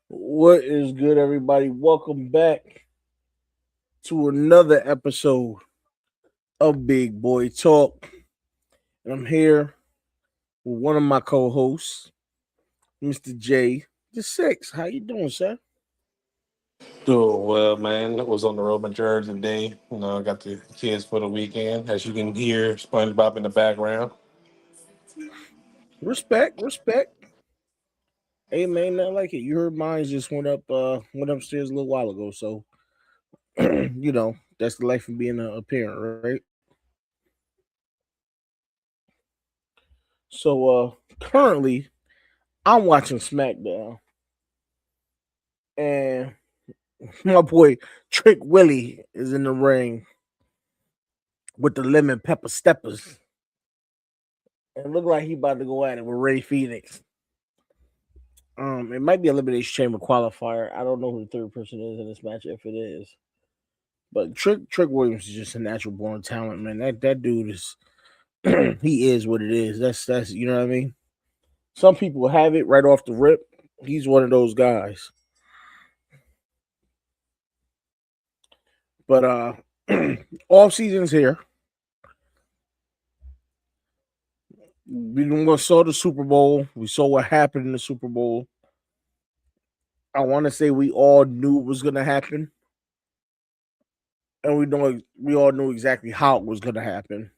What is good, everybody? Welcome back to another episode of Big Boy Talk. And I'm here with one of my co-hosts, Mr. J the Six. How you doing, sir? Doing well, man. I was on the road majority of the day. I got the kids for the weekend. As you can hear, SpongeBob in the background. Respect, respect. Hey man, not like it. You heard mine just went upstairs a little while ago. So that's the life of being a parent, right? So currently I'm watching SmackDown and my boy Trick Willie is in the ring with the lemon pepper steppers. And look like he about to go at it with Ray Phoenix. It might be Elimination Chamber qualifier. I don't know who the third person is in this match if it is. But Trick Williams is just a natural born talent, man. That dude is he is what it is. That's you know what I mean? Some people have it right off the rip. He's one of those guys. But off season's here. We saw the Super Bowl. We saw what happened in the Super Bowl. I want to say we all knew it was going to happen, and we all knew exactly how it was going to happen.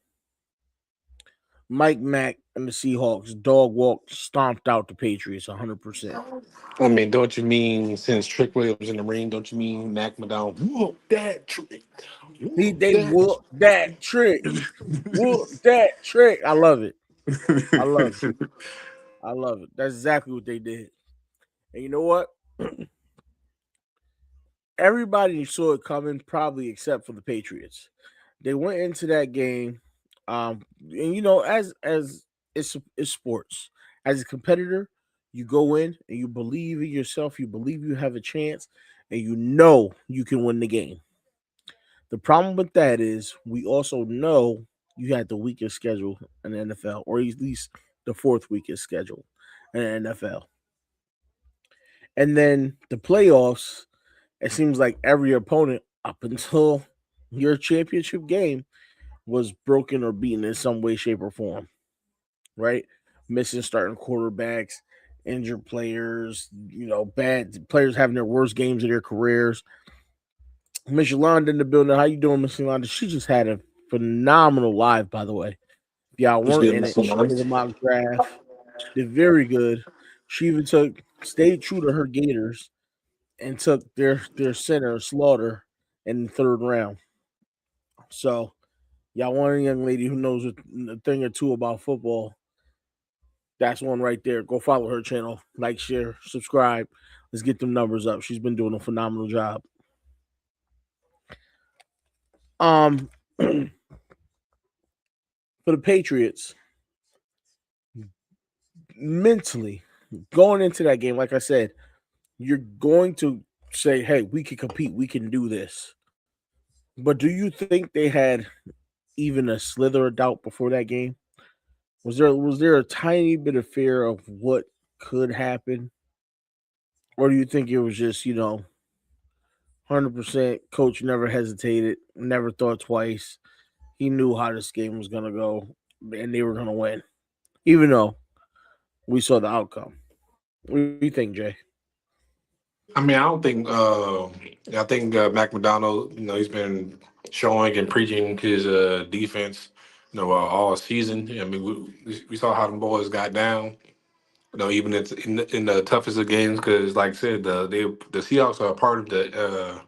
Mike Mack and the Seahawks dog walked, stomped out the Patriots 100%. I mean, don't you mean since Trick Williams in the ring? Don't you mean Mac McDonald? Whoop that trick! Whoop They that whooped that trick, whooped that trick. I love it. I love it. trick! I love it. That's exactly what they did. And you know what? Everybody saw it coming, probably except for the Patriots. They went into that game, and as it's sports. As a competitor, you go in and you believe in yourself. You believe you have a chance, and you know you can win the game. The problem with that is we also know you had the weakest schedule in the NFL, or at least the fourth weakest schedule in the NFL. And then the playoffs, it seems like every opponent up until your championship game was broken or beaten in some way, shape, or form, right? Missing starting quarterbacks, injured players, bad players having their worst games of their careers. Miss Yolanda in the building. How you doing, Miss Yolanda? She just had a phenomenal live, by the way. If y'all What's weren't good, in it, Mr. she did a Lawrence? mock draft. Did very good. She even stayed true to her Gators and took their center Slaughter in the third round. So y'all want a young lady who knows a thing or two about football. That's one right there. Go follow her channel, like, share, subscribe. Let's get them numbers up. She's been doing a phenomenal job. Um, for the Patriots, mentally going into that game, like I said, you're going to say, "Hey, we can compete. We can do this." But do you think they had even a slither of doubt before that game? Was there a tiny bit of fear of what could happen, or do you think it was just 100%? Coach never hesitated, never thought twice. He knew how this game was gonna go, and they were gonna win, even though we saw the outcome. What do you think, Jay? I mean, I don't think. I think Mac McDonald. He's been showing and preaching his defense. All season. I mean, we saw how the boys got down. Even in the toughest of games, because like I said, the Seahawks are a part of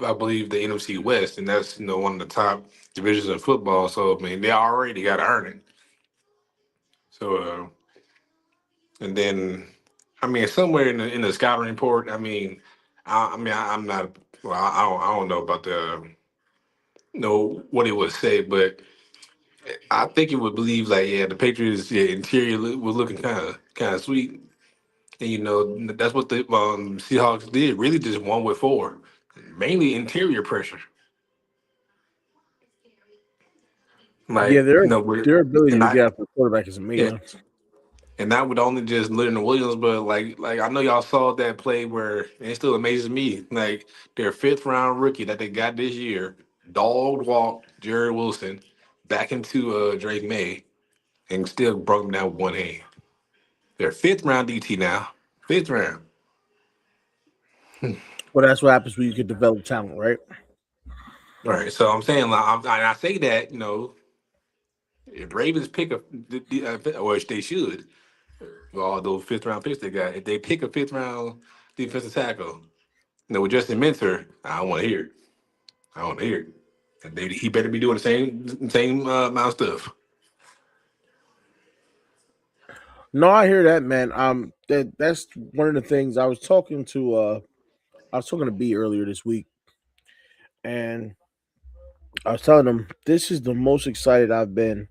I believe the NFC West, and that's one of the top divisions in football. So I mean, they already got to earn it. So and then, I mean, somewhere in the scouting report, I mean, I'm not. Well, I don't know about the know what it would say, but I think it would believe like yeah, the Patriots interior was looking kind of sweet. And that's what the Seahawks did. Really, just won with four, mainly interior pressure. Yeah, Like their we're their ability and to I get after the quarterback is yeah, amazing. and not with only just Leonard Williams, but like I know y'all saw that play where it still amazes me. Like their fifth round rookie that they got this year, dog walked Jared Wilson back into Drake May and still broke him down with one hand. Their fifth round DT now, fifth round. Well, that's what happens when you can develop talent, right? All right, so I'm saying, like, I say that if Ravens pick or they should, with all those fifth round picks they got, if they pick a fifth round defensive tackle, with Justin Minter, I don't want to hear it. I don't want to hear it. And he better be doing the same amount of stuff. No, I hear that, man. That's one of the things I was talking to B earlier this week, and I was telling him this is the most excited I've been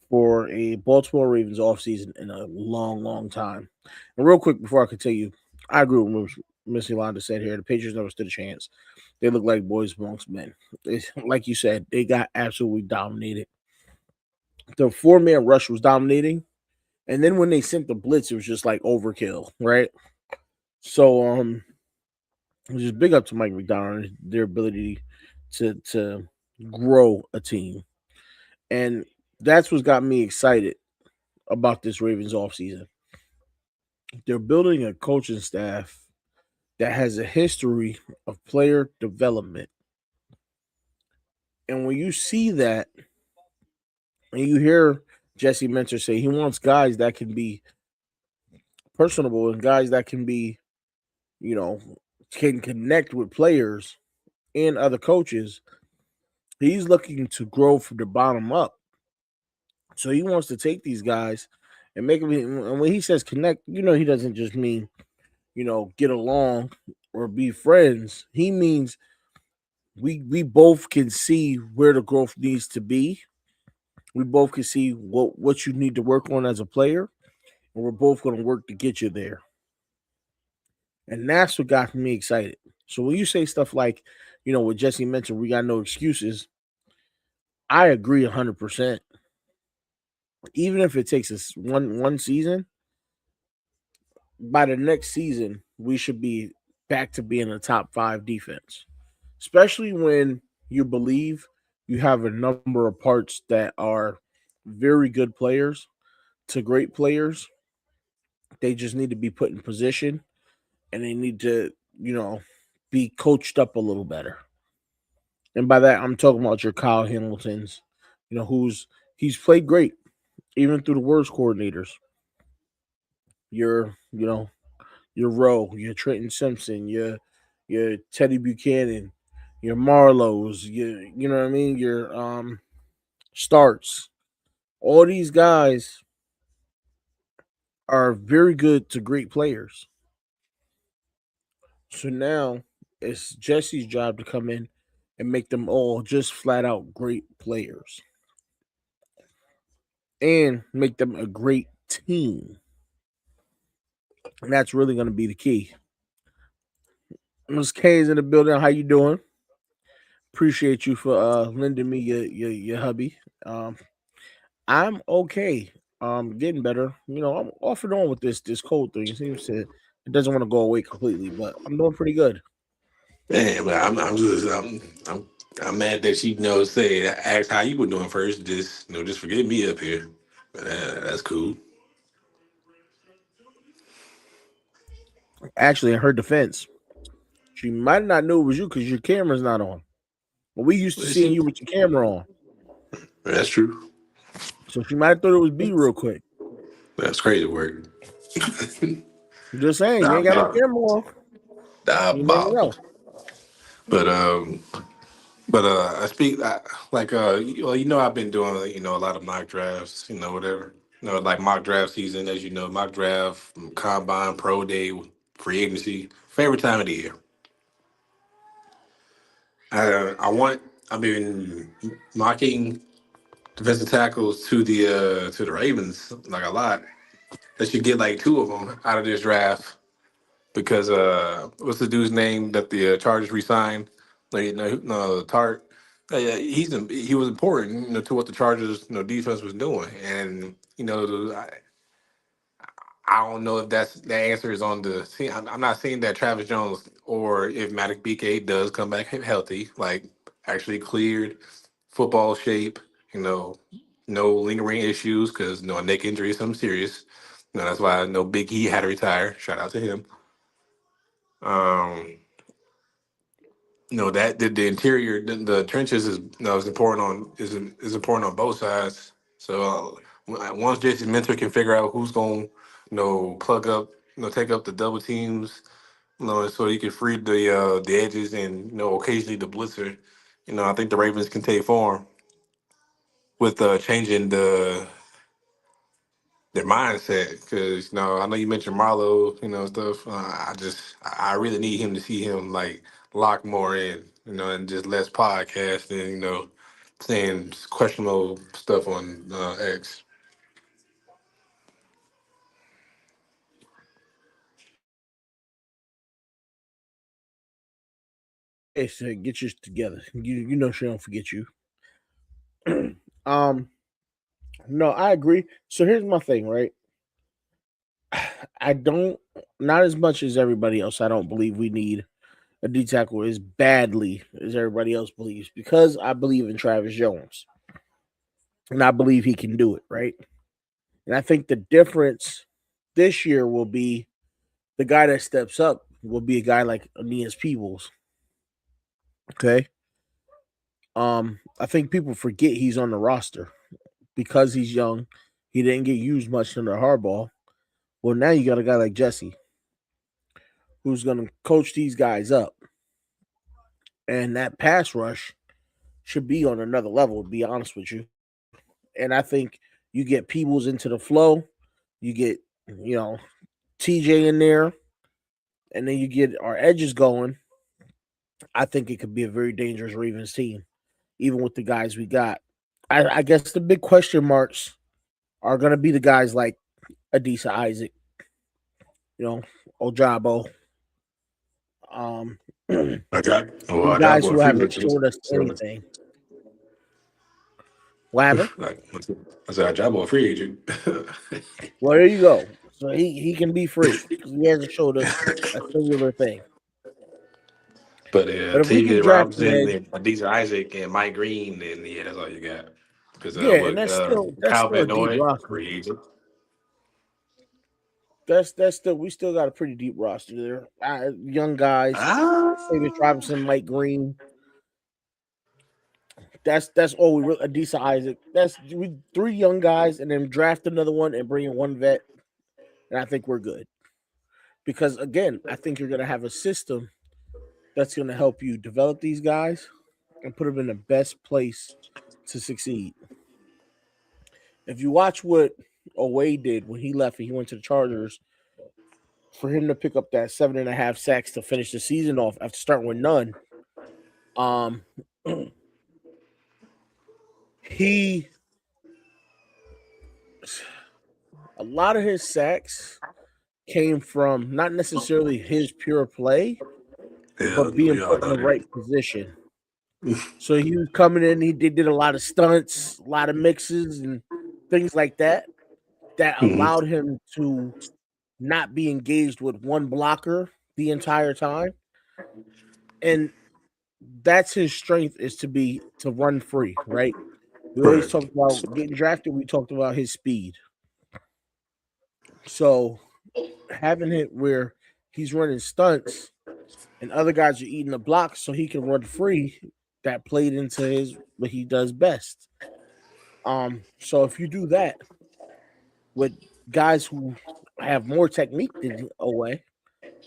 for a Baltimore Ravens offseason in a long, long time. And real quick before I continue, I agree with what Miss Yolanda said here. The Patriots never stood a chance. They look like boys amongst men. Like you said, they got absolutely dominated. The 4-man rush was dominating, and then when they sent the blitz, it was just like overkill, right? So just big up to Mike McDonald and their ability to grow a team. And that's what got me excited about this Ravens offseason. They're building a coaching staff that has a history of player development. And when you see that, and you hear Jesse Minter say he wants guys that can be personable and guys that can be, you know, can connect with players and other coaches, he's looking to grow from the bottom up. So he wants to take these guys and make them. And when he says connect, he doesn't just mean, get along or be friends. He means we both can see where the growth needs to be. We both can see what you need to work on as a player, and we're both going to work to get you there. And that's what got me excited. So when you say stuff like, what Jesse mentioned, we got no excuses. I agree 100%. Even if it takes us one season, by the next season, we should be back to being a top 5 defense. Especially when you believe you have a number of parts that are very good players to great players. They just need to be put in position and they need to, be coached up a little better. And by that, I'm talking about your Kyle Hamiltons, he's played great, even through the worst coordinators. Your Rowe, your Trenton Simpson, your Teddy Buchanan, your Marlowe's, you know what I mean, your Starts. All these guys are very good to great players. So now it's Jesse's job to come in and make them all just flat out great players and make them a great team. And that's really going to be the key. Ms. K is in the building. How you doing? Appreciate you for lending me your hubby. I'm okay. Getting better. I'm off and on with this cold thing. It seems to it doesn't want to go away completely, but I'm doing pretty good. Man, but I'm mad that she say ask how you were doing first. Just forget me up here. But that's cool. Actually, in her defense, she might not know it was you because your camera's not on. But we used to Well, seeing she, you with your camera on. that's true. So she might have thought it was B real quick. That's crazy work. I'm just saying, you ain't got no Diabolical. camera on. You never Diabolical. know. But I speak like I've been doing a lot of mock drafts, whatever, like mock draft season, as mock draft, combine, pro day, free agency, favorite time of the year. I've been mocking defensive tackles to the Ravens like a lot. They should get like two of them out of this draft because what's the dude's name that the Chargers re-signed? Like, no, Tart. Yeah, he was important, to what the Chargers defense was doing, and I don't know if the answer is on the. See, I'm not saying that Travis Jones or if Matic BK does come back healthy, like actually cleared, football shape, you know, no lingering issues because a neck injury is something serious. That's why I know Big E had to retire. Shout out to him. Um, that the interior, the trenches is important is important on both sides. So once Jason's mentor can figure out who's going, plug up, take up the double teams, so he can free the edges and occasionally the blitzer. I think the Ravens can take form with changing their mindset because I know you mentioned Marlo, stuff. I really need him to see him like lock more in, and just less podcast and saying questionable stuff on X. Hey, so get yours together. You know she don't forget you. um, no, I agree. So here's my thing, right? I don't, not as much as everybody else. I don't believe we need a D tackle as badly as everybody else believes because I believe in Travis Jones and I believe he can do it, right? And I think the difference this year will be the guy that steps up will be a guy like Aeneas Peebles. Okay. I think people forget he's on the roster because he's young. He didn't get used much under Harbaugh. Well, now you got a guy like Jesse who's going to coach these guys up. And that pass rush should be on another level, to be honest with you. And I think you get Peebles into the flow, you get, TJ in there, and then you get our edges going. I think it could be a very dangerous Ravens team, even with the guys we got. I guess the big question marks are going to be the guys like Adisa Isaac, Ojabo, um, Okay. Well, guys Ajabo a who free haven't agent. showed us So, anything. What happened? like, I said, Ajabo a free agent. Well, there you go. So he can be free because he hasn't showed us a singular thing. But But if we can T.J. draft an Robinson, edge, and Adisa Isaac, and Mike Green, then yeah, that's all you got. Because yeah, and what that's Kyle still a Van deep Noy, roster. free agent. That's still we still got a pretty deep roster there. Young guys, David Ah. Robinson, Mike Green. That's all we really. Adisa Isaac. That's we three young guys, and then draft another one and bring in one vet, and I think we're good. Because again, I think you're going to have a system that's going to help you develop these guys and put them in the best place to succeed. If you watch what Oway did when he left and he went to the Chargers, for him to pick up that 7.5 sacks to finish the season off after starting with none, um, he a lot of his sacks came from not necessarily his pure play, Yeah, but being we all put in know the that. right position. So he was coming in, he did a lot of stunts, a lot of mixes, and things like that that Mhm. allowed him to not be engaged with one blocker the entire time. And that's his strength is to run free, right? We always Right. talked about getting drafted, we talked about his speed. So having it where he's running stunts and other guys are eating the blocks so he can run free, that played into his what he does best. So if you do that with guys who have more technique than Oway,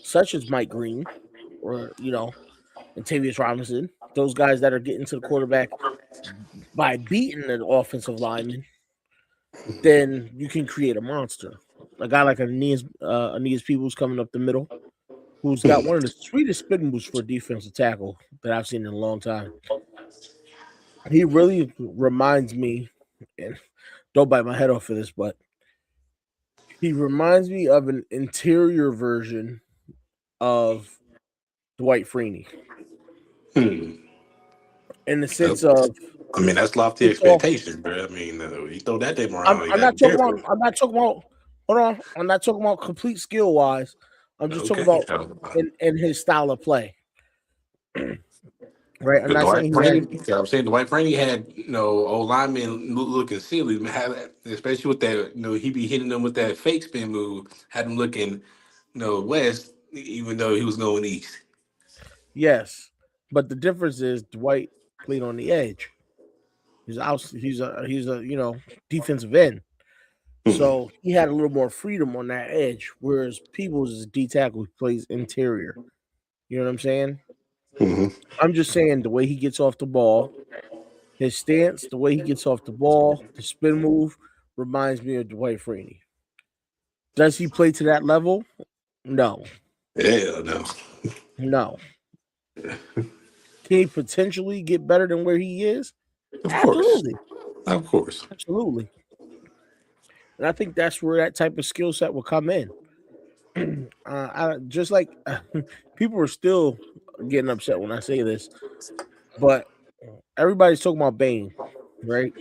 such as Mike Green or and Tavius Robinson, those guys that are getting to the quarterback by beating an offensive lineman, then you can create a monster. A guy like Aeneas Peoples coming up the middle, who's got one of the sweetest spin moves for a defensive tackle that I've seen in a long time. He really reminds me, and don't bite my head off for this, but he reminds me of an interior version of Dwight Freeney Hmm. in the That- sense of I mean, that's lofty it's all. expectation, bro. I mean, you throw that name I'm, around, you I'm got to not be talking careful. about. I'm not talking about. Hold on. I'm not talking about complete skill wise. I'm just talking Okay. about in his style of play. Right. I'm Because not Dwight saying he has. Freeney, I'm saying Dwight Freeney had old linemen looking silly, especially with that. He be hitting them with that fake spin move, had him looking west, even though he was going east. Yes. But the difference is Dwight played on the edge. He's a defensive end. Hmm. So he had a little more freedom on that edge, whereas Peoples is a D tackle who plays interior. You know what I'm saying? Hmm. I'm just saying the way he gets off the ball, his stance, the way he gets off the ball, the spin move reminds me of Dwight Freeney. Does he play to that level? No. Hell no. No. Can he potentially get better than where he is? Of course. Absolutely. Of course. Absolutely. And I think that's where that type of skill set will come in. I just like people are still getting upset when I say this, but everybody's talking about Bane, right?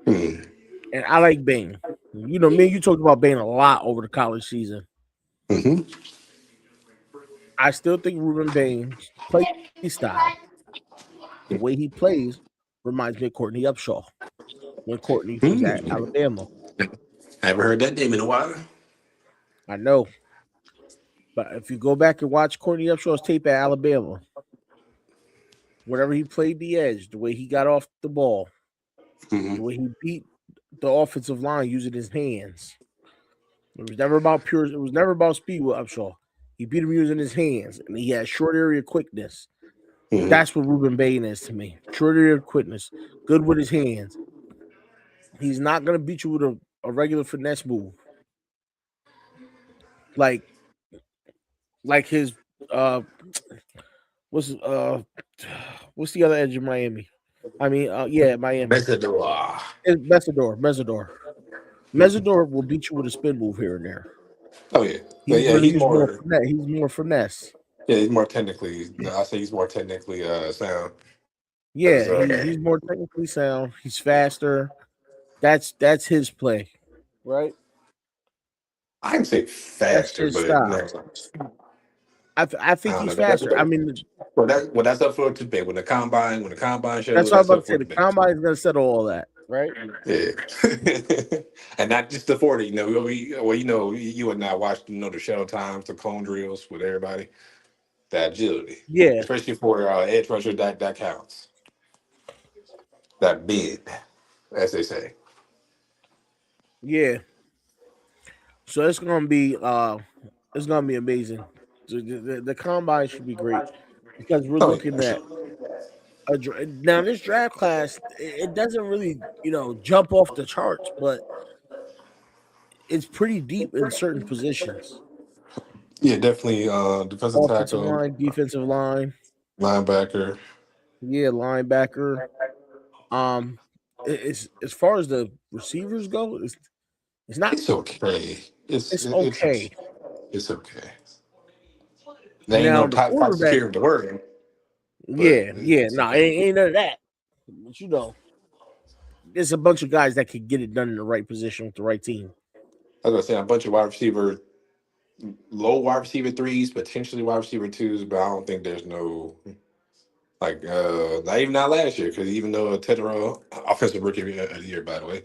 Hmm. And I like Bane. Me and you talked about Bane a lot over the college season. Hmm. I still think Ruben Bane's play style, the way he plays, reminds me of Courtney Upshaw when Courtney was at Hmm. Alabama. I haven't heard that name in a while. I know, but if you go back and watch Courtney Upshaw's tape at Alabama, whenever he played the edge, the way he got off the ball, Hmm. the way he beat the offensive line using his hands. It was never about pure. It was never about speed with Upshaw. He beat him using his hands, and he had short area quickness. Hmm. That's what Ruben Bain is to me. Short area quickness, good with his hands. He's not gonna beat you with a regular finesse move, like his uh what's uh what's the other edge of Miami? I mean, yeah, Miami. Messidor. It's Mesidor will beat you with a spin move here and there. Oh yeah, but He's yeah, gonna he's use more more. finesse. He's more finesse. Yeah, he's more technically. No, I say he's more technically sound. Because Yeah, he's more technically sound. He's faster. That's his play, right? I can say That's faster, his but style. no, I I think don't he's know. But faster. I mean, that's up for debate. When the combine that's shows, what I'm that's about up to say. for The debate. combine is gonna settle all that, right? Yeah, and not just the 40. You and I watched the shuttle times, the cone drills with everybody. That agility, Yeah, especially for edge rusher, that counts. That bid, as they say. yeah. So it's gonna be amazing. The combine should be great because we're Oh yeah, looking for at sure. now this draft class. It doesn't really jump off the charts, but it's pretty deep in certain positions. Yeah, definitely. Defensive Offensive tackle, line, defensive line, linebacker. yeah, linebacker. Um, it's as far as the receivers go, it's not It's okay. it's okay. It's okay. There ain't Now no the top five quarterback, security in the world, but yeah, it's no, okay. ain't none of that. But there's a bunch of guys that could get it done in the right position with the right team. I was gonna say a bunch of low wide receiver threes, potentially wide receiver twos, but I don't think there's no not last year because even though Tedero offensive rookie of the year, by the way,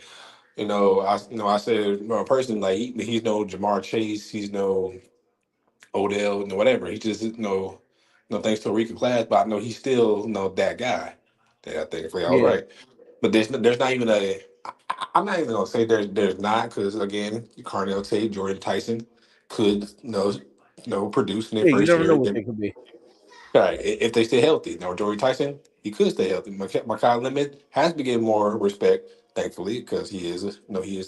I said personally like he's no Jamar Chase, he's no Odell, no whatever. He just no thanks to a Rican class, but I know he's still that guy that I think play all Yeah, right. But there's not even I'm not even gonna say there's not because again, Carnell Tate, Jordan Tyson could produce in their yeah, you first never know year. what they could be. Right, if they stay healthy. Now, Joey Tyson, he could stay healthy. Makai Lemon has to get more respect, thankfully, because he is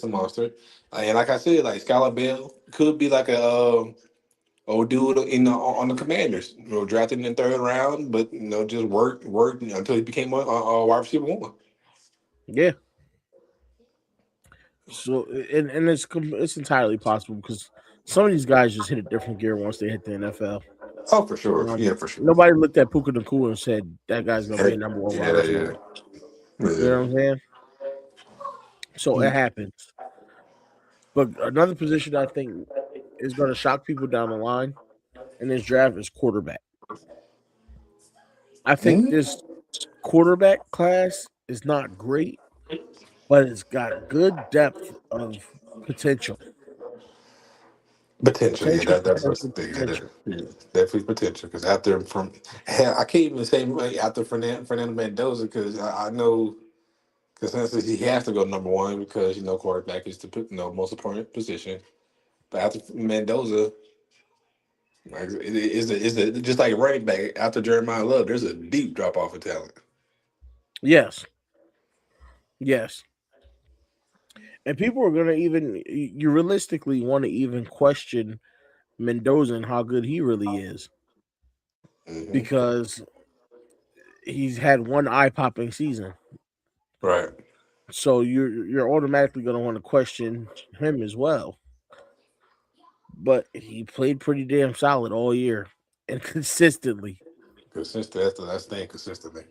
a monster. And like I said, like Skylar Bell could be like a old dude on the Commanders, drafted in the third round, but just worked until he became a wide receiver one. Yeah. So and it's entirely possible because some of these guys just hit a different gear once they hit the NFL. Oh, for sure, yeah, for sure. Nobody looked at Puka Nakua and said that guy's gonna be a number one wide Yeah, receiver. yeah, You know yeah. what I'm saying? So it happens. But another position I think is going to shock people down the line in this draft is quarterback. I think Mhm. this quarterback class is not great, but it's got good depth of potential. Potential, yeah, Potential, that's the potential, thing. potential. Yeah, definitely potential. Because after from, hell, I can't even say after Fernando Mendoza because I know consensus he has to go number one because quarterback is the most important position. But after Mendoza, like is just like running back after Jeremiah Love, there's a deep drop off of talent. Yes, yes. And people are going to you realistically want to even question Mendoza and how good he really is Hmm. because he's had one eye popping season. Right. So you're automatically going to want to question him as well. But he played pretty damn solid all year and consistently. Consistent. That's the thing. Consistently.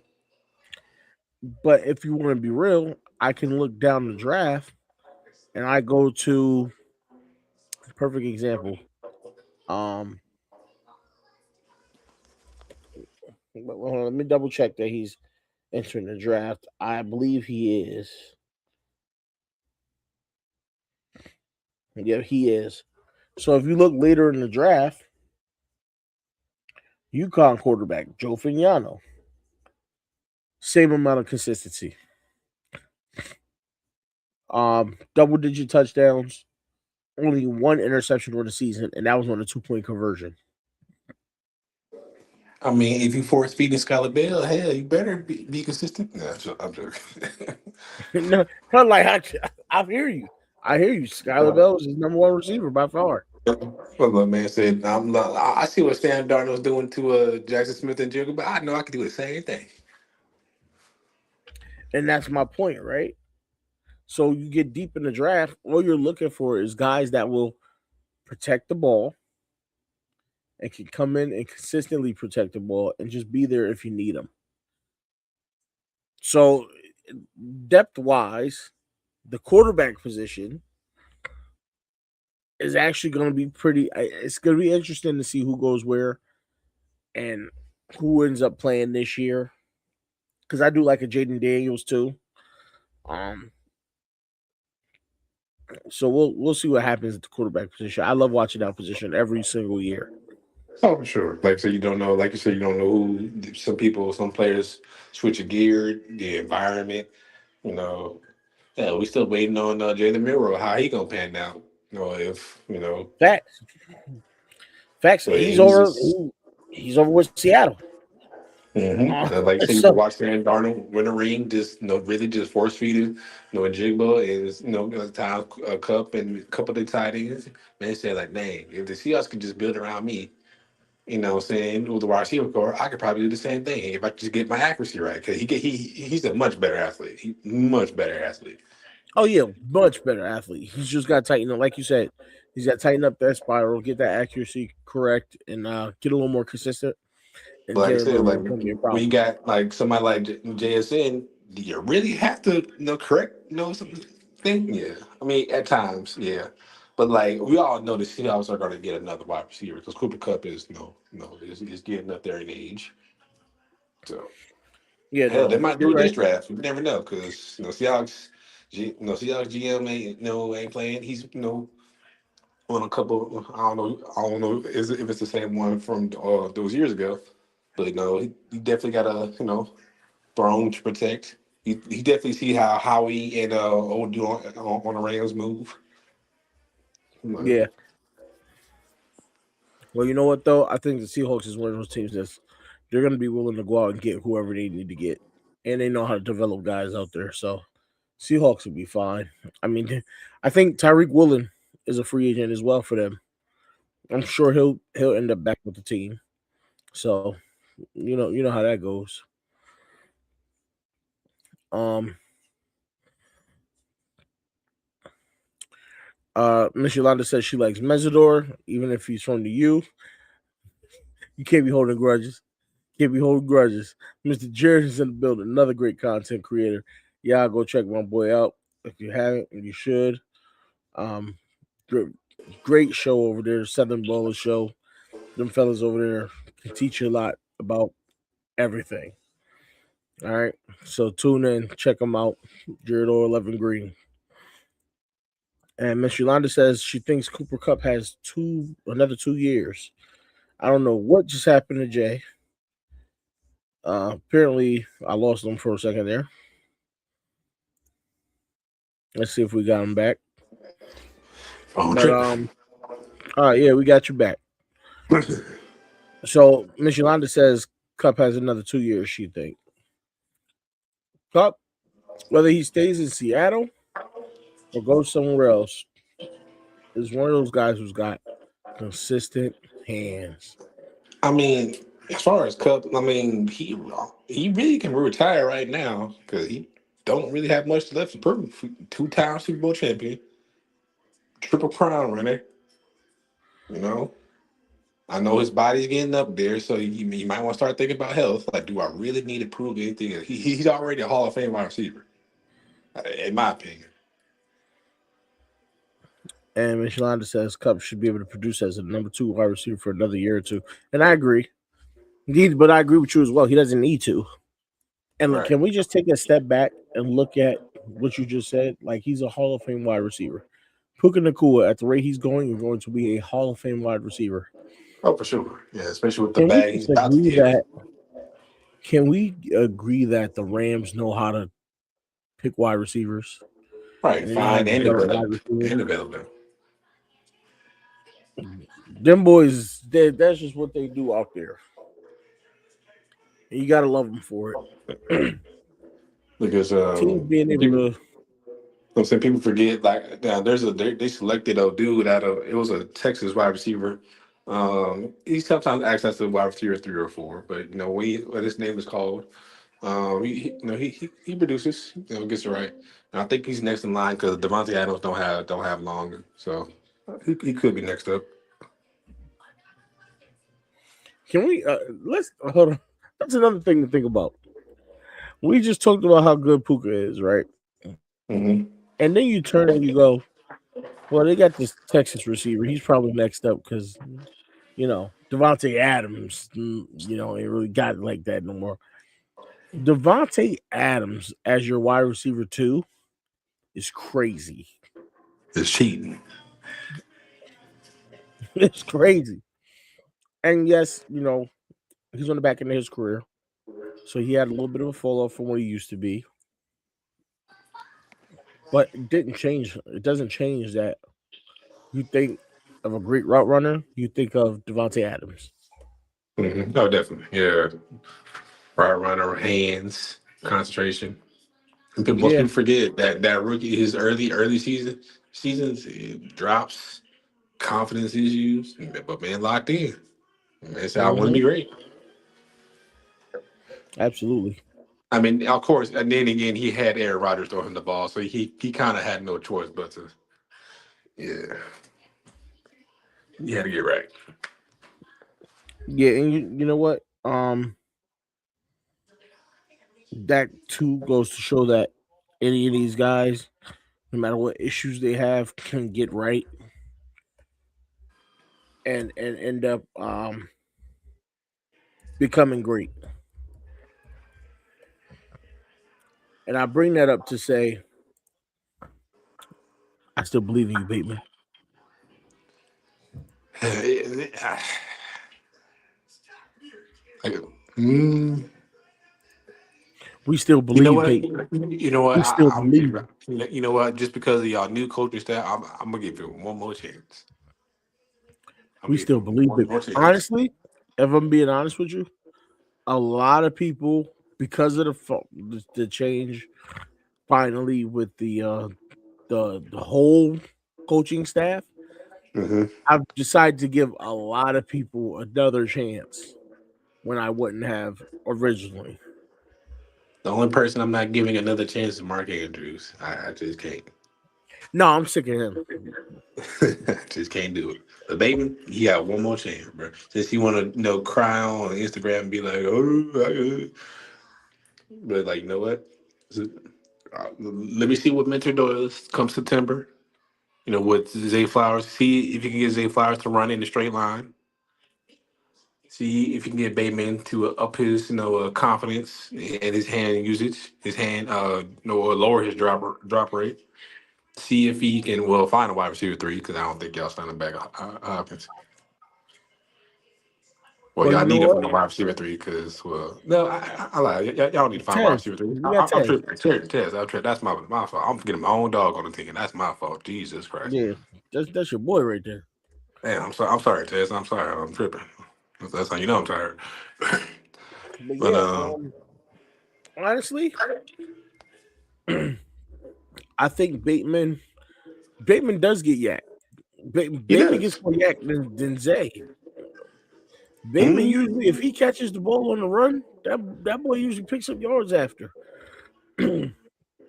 But if you want to be real, I can look down the draft and I go to perfect example. Um, hold on, let me double check that he's entering the draft. I believe he is. Yeah, he is. So if you look later in the draft, UConn quarterback Joe Fignano, same amount of consistency. Double digit touchdowns, only one interception for the season, and that was on a 2-point conversion. I mean, if you force feeding Skylar Bell, hell, you better be consistent. No, I'm joking. No, not like I hear you. I hear you. Skylar Bell is his number one receiver by far. Well, my man said, I see what Sam Darnold's doing to Jackson Smith and Jigga, but I know I can do the same thing. And that's my point, right? So you get deep in the draft, all you're looking for is guys that will protect the ball and can come in and consistently protect the ball and just be there if you need them. So depth wise, the quarterback position is actually going to be pretty. It's going to be interesting to see who goes where and who ends up playing this year. Because I do like a Jaden Daniels too. Um, so we'll see what happens at the quarterback position. I love watching that position every single year. Oh, for sure. Like so, you don't know. Like you said, you don't know who. Some players switch a gear, the environment. You know, yeah, we still waiting on Jalen Milroe. How he gonna pan out? If Facts, facts. but he's. He's over with Seattle. Like you said, you can So watch Sam Darnold win a ring, just really just force feeding, Jigba is time Cup and a couple of the tight ends. Man said like, dang, if the Seahawks could just build around me, what I'm saying, with the wide receiver core, I could probably do the same thing if I just get my accuracy right. Because he's a much better athlete. Much better athlete. oh yeah, much better athlete. He's just got to tighten up, like you said. He's got to tighten up that spiral, get that accuracy correct, and get a little more consistent. And But like I Jalen said, Milroe like is going to be a when you problem. got like somebody like JSN, do you really have to correct something? Yeah, I mean at times, yeah. But like we all know the Seahawks are going to get another wide receiver because Cooper Cup is is getting up there in age. So Yeah, hell, they no, might do you're it this right. draft. You never know because Seahawks GM ain't playing. He's on a couple. I don't know if it's the same one from those years ago, but no, he definitely got a throne to protect. He definitely see how Howie and old do on the Rams move. Like, Yeah. Well, you know what though? I think the Seahawks is one of those teams that's they're going to be willing to go out and get whoever they need to get, and they know how to develop guys out there. So Seahawks will be fine. I mean, I think Tyreek Woolen is a free agent as well for them. I'm sure he'll end up back with the team. So you know how that goes. Um, Miss Yolanda says she likes Mesidor, even if he's from the U. You can't be holding grudges. Can't be holding grudges. Mr. Jared is in the building, another great content creator. Y'all go check my boy out if you haven't, and you should. Um, Great show over there, Southern Bowler Show. Them fellas over there can teach you a lot about everything. All right, so tune in, check them out. Jared or 11 Green. And Miss Yolanda says she thinks Cooper Cup has another 2 years. I don't know what just happened to Jay. Apparently, I lost him for a second there. Let's see if we got him back. Phone But trick. all right, yeah, we got you back. So Miss Yolanda says Cup has another 2 years. She think Cup, whether he stays in Seattle or goes somewhere else, is one of those guys who's got consistent hands. I mean, as far as Cup, I mean, he really can retire right now because he don't really have much left to prove. 2-time Super Bowl champion, triple crown winner. You know, I know his body's getting up there, so you might want to start thinking about health. Like, do I really need to prove anything? He's already a Hall of Fame wide receiver, in my opinion. And Miss Yolanda says Cup should be able to produce as a number 2 wide receiver for another year or two. And I agree. But I agree with you as well. He doesn't need to. And Right. can we just take a step back and look at what you just said? Like, he's a Hall of Fame wide receiver. Puka Nakua, at the rate he's going, is going to be a Hall of Fame wide receiver. Oh, for sure. Yeah, especially with the Can we bag he's just about to agree get. that? Can we agree that the Rams know how to pick wide receivers? Right, And they know how to fine and develop wide develop. receivers? And develop. Them boys, that's just what they do out there. And you got to love them for it. Because Teams being able people, to. I'm saying people forget like now they selected a dude out of it was a Texas wide receiver. He sometimes acts as a wide receiver 3 or 4, but what his name is called. He produces, gets it right. And I think he's next in line because Devontae Adams don't have long, so he could be next up. Can we let's hold on? That's another thing to think about. We just talked about how good Puka is, right? Mm-hmm. And then you turn and you go, well, they got this Texas receiver. He's probably next up because Devontae Adams, ain't really got it like that no more. Devontae Adams as your wide receiver 2 is crazy. It's cheating. It's crazy. And yes, he's on the back end of his career. So he had a little bit of a fall off from what he used to be. But it didn't change. It doesn't change that you think of a great route runner, you think of Devontae Adams. Mm-hmm. Oh, definitely. Yeah. Right runner, hands, concentration. And most Yeah. people forget that rookie, his early seasons, drops, confidence issues, but man locked in. Man said, "I want to Mm-hmm. be great." Absolutely. I mean, of course, and then again, he had Aaron Rodgers throw him the ball, so he kind of had no choice but to, yeah, he had to get right. Yeah, and you know what? That too goes to show that any of these guys, no matter what issues they have, can get right and end up becoming great. And I bring that up to say, I still believe in you, Bateman. Like, mm, We still you know believe, what? Peyton. You know what? We still I'm believe. you know what? Just because of y'all new coaching staff, I'm gonna give you one more chance. I'm We gonna give still you believe one it. more chance. Honestly, if I'm being honest with you, a lot of people, because of the change finally with the whole coaching staff, Mm-hmm. I've decided to give a lot of people another chance when I wouldn't have originally. The only person I'm not giving another chance is Mark Andrews. I just can't. No, I'm sick of him. Just can't do it. But Bateman, he got one more chance, bro. Since you want to cry on Instagram and be like, oh, but like, you know what? Let me see what Mentor does come September. With Zay Flowers, see if you can get Zay Flowers to run in the straight line. See if you can get Bateman to up his, confidence and his hand usage, his hand, or lower his drop rate. See if he can, find a wide receiver three because I don't think y'all standing back Hopkins. Well, Well, y'all you know need to what? find a wide receiver three because, no, I lie. Y'all don't need to find a wide Tez. receiver three. We got I'm Tez. tripping. Tez, I'm tripping. That's my fault. I'm getting my own dog on the team. That's my fault. Jesus Christ. Yeah, that's your boy right there. Damn, I'm sorry. I'm sorry, Tez. I'm sorry. I'm tripping. That's how you know I'm tired. But But yeah, honestly, I think Bateman does get yak. he Bateman gets does. more yak than Zay. Bateman usually, if Mm, he catches the ball on the run, that boy usually picks up yards after.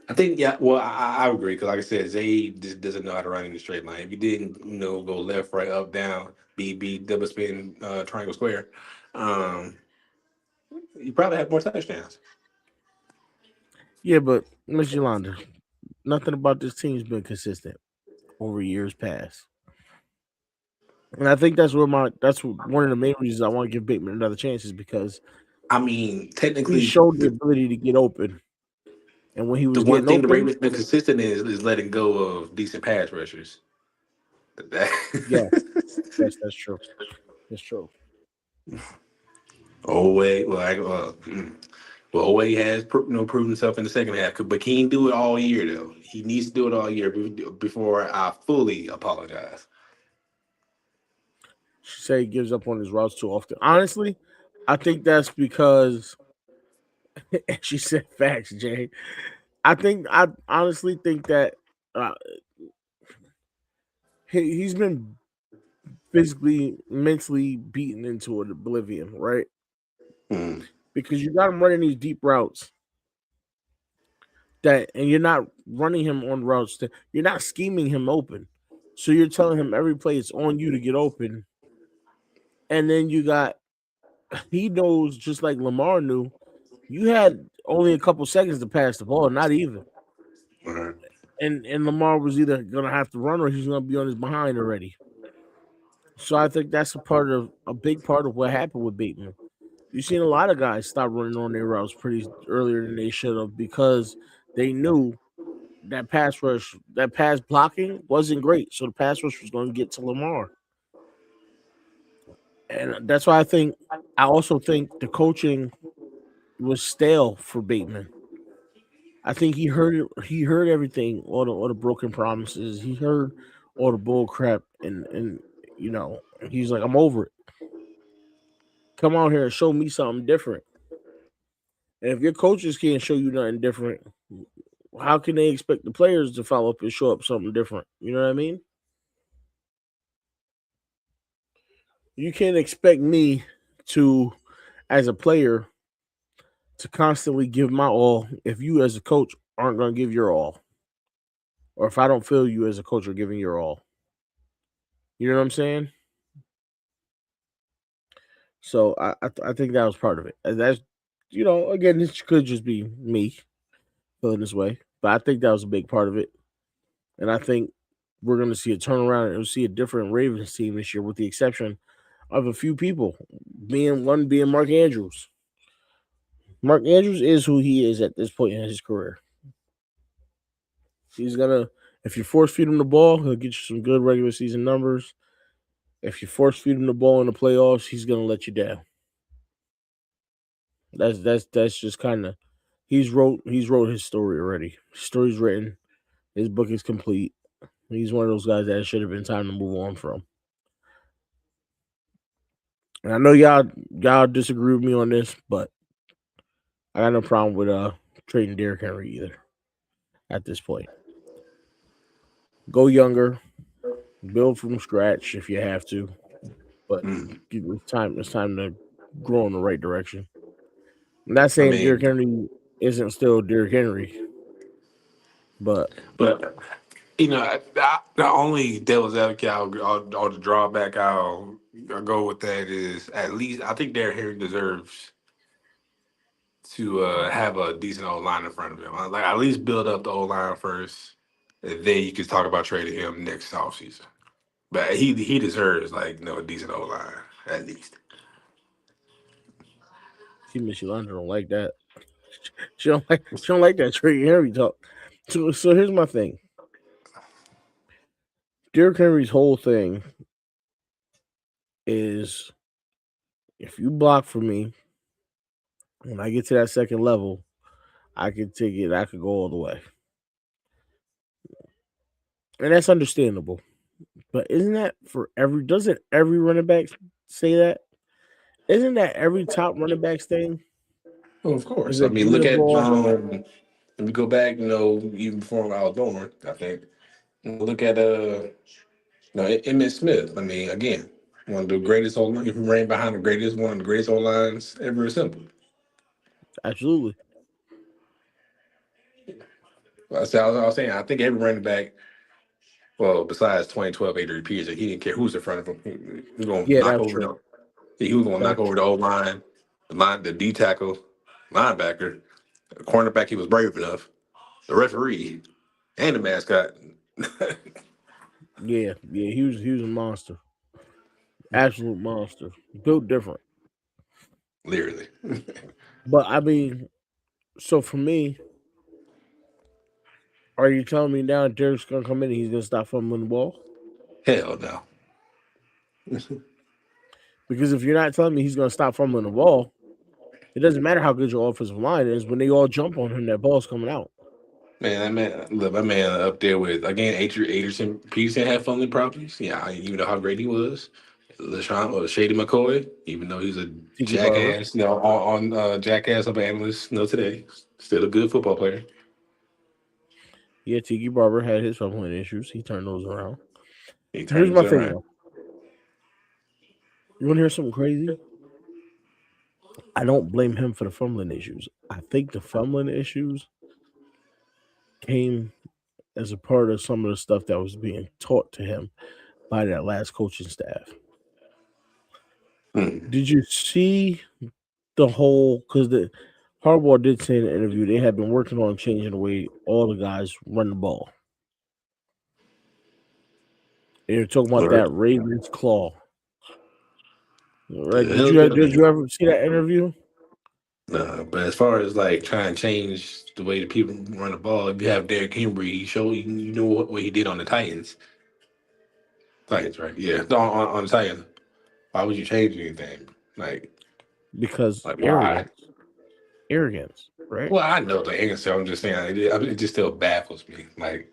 I think, yeah. Well, I agree because, like I said, Zay just doesn't know how to run in the straight line. If he didn't, go left, right, up, down, B, double spin, triangle, square, um, you probably have more touchdowns. Yeah, but Miss Yolanda, nothing about this team's been consistent over years past. And I think one of the main reasons I want to give Bateman another chance is because I mean, he technically, showed the ability to get open. And when he the was one getting thing the open, Ravens been consistent is letting go of decent pass rushers. yeah, yes, that's true. That's true. Oh wait, Owe has proven himself in the second half, but he ain't do it all year though. He needs to do it all year before I fully apologize. She said he gives up on his routes too often. Honestly, I think that's because she said facts, Jay. I honestly think that uh, he's been physically, mentally beaten into oblivion, right? Mm, Because you got him running these deep routes and you're not running him on routes that you're not scheming him open. So you're telling him every play it's on you to get open, and then he knows just like Lamar knew. You had only a couple seconds to pass the ball, not even. all right. And Lamar was either gonna have to run or he's gonna be on his behind already. So I think that's a big part of what happened with Bateman. You've seen a lot of guys stop running on their routes pretty earlier than they should have because they knew that pass blocking wasn't great. So the pass rush was going to get to Lamar. And that's why I also think the coaching was stale for Bateman. I think he heard everything, all the broken promises. He heard all the bull crap and he's like, I'm over it. Come out here and show me something different. And if your coaches can't show you nothing different, how can they expect the players to follow up and show up something different? You know what I mean? You can't expect me to, as a player, to constantly give my all if you as a coach aren't going to give your all, or if I don't feel you as a coach are giving your all. You know what I'm saying? So I think that was part of it. And that's again, this could just be me feeling this way, but I think that was a big part of it. And I think we're going to see a turnaround and we'll see a different Ravens team this year, with the exception of a few people, being Mark Andrews. Mark Andrews is who he is at this point in his career. He's gonna, if you force feed him the ball, he'll get you some good regular season numbers. If you force feed him the ball in the playoffs, he's gonna let you down. That's just kind of he's wrote his story already. His story's written. His book is complete. He's one of those guys that should have been time to move on from. And I know y'all disagree with me on this, but I got no problem with trading Derrick Henry either at this point. Go younger, build from scratch if you have to, but Mm. it's time to grow in the right direction. I'm not I saying Derrick mean, Henry isn't still Derrick Henry, but but the only devil's advocate or the drawback I'll go with that is at least I think Derrick Henry deserves to have a decent old line in front of him. Like at least build up the old line first. then you could talk about trading him next offseason. But he deserves like a decent O line at least. See, Miss Yolanda don't like that. She don't like that Trey Henry talk. So here's my thing. Derrick Henry's whole thing is if you block for me, when I get to that second level, I can take it. I could go all the way, and that's understandable. But isn't that for every? Doesn't every running back say that? Isn't that every top running back's thing? Well, of Is course. I that mean, give me look the at ball? if we go back, even before I was born, I think. Look at Emmitt Smith. I mean, again, one of the greatest old line. If he ran behind the greatest, one of the greatest old lines ever assembled. Absolutely. I was saying, I think every running back, well, besides 2012 Adrian Peterson, he didn't care who's in front of him. He was going to Yeah, knock that's over true. he was going to knock That's over true. the old line, the D tackle, linebacker, the cornerback. He was brave enough. The referee and the mascot. Yeah. He was a monster, absolute monster, built different. Literally. But I mean, so for me, are you telling me now Derek's gonna come in and he's gonna stop fumbling the ball? Hell no. Because if you're not telling me he's gonna stop fumbling the ball, it doesn't matter how good your offensive line is. When they all jump on him, that ball's coming out. That man up there with again Adrian Peterson had fumbling problems. Yeah, even know how great he was. LaShawn or Shady McCoy, even though he's a Tiki Barber. jackass, jackass of an analyst, today, still a good football player. Yeah, Tiki Barber had his fumbling issues. He turned those around. He Here's turns my it thing around. though. You want to hear something crazy? I don't blame him for the fumbling issues. I think the fumbling issues came as a part of some of the stuff that was being taught to him by that last coaching staff. Hmm. Did you see the whole? Because the Harbaugh did say in the interview they had been working on changing the way all the guys run the ball. And you're talking All about right. that Ravens claw, right? The Did hell you yeah. did you ever see that interview? Nah, but as far as like trying to change the way the people run the ball, if you have Derrick Henry, he showed you know what he did on the Titans. Titans, right? Yeah, on the Titans. Why would you change anything? Like, Because like why? arrogance, right? Well, I know the answer. I'm just saying it just still baffles me. Like,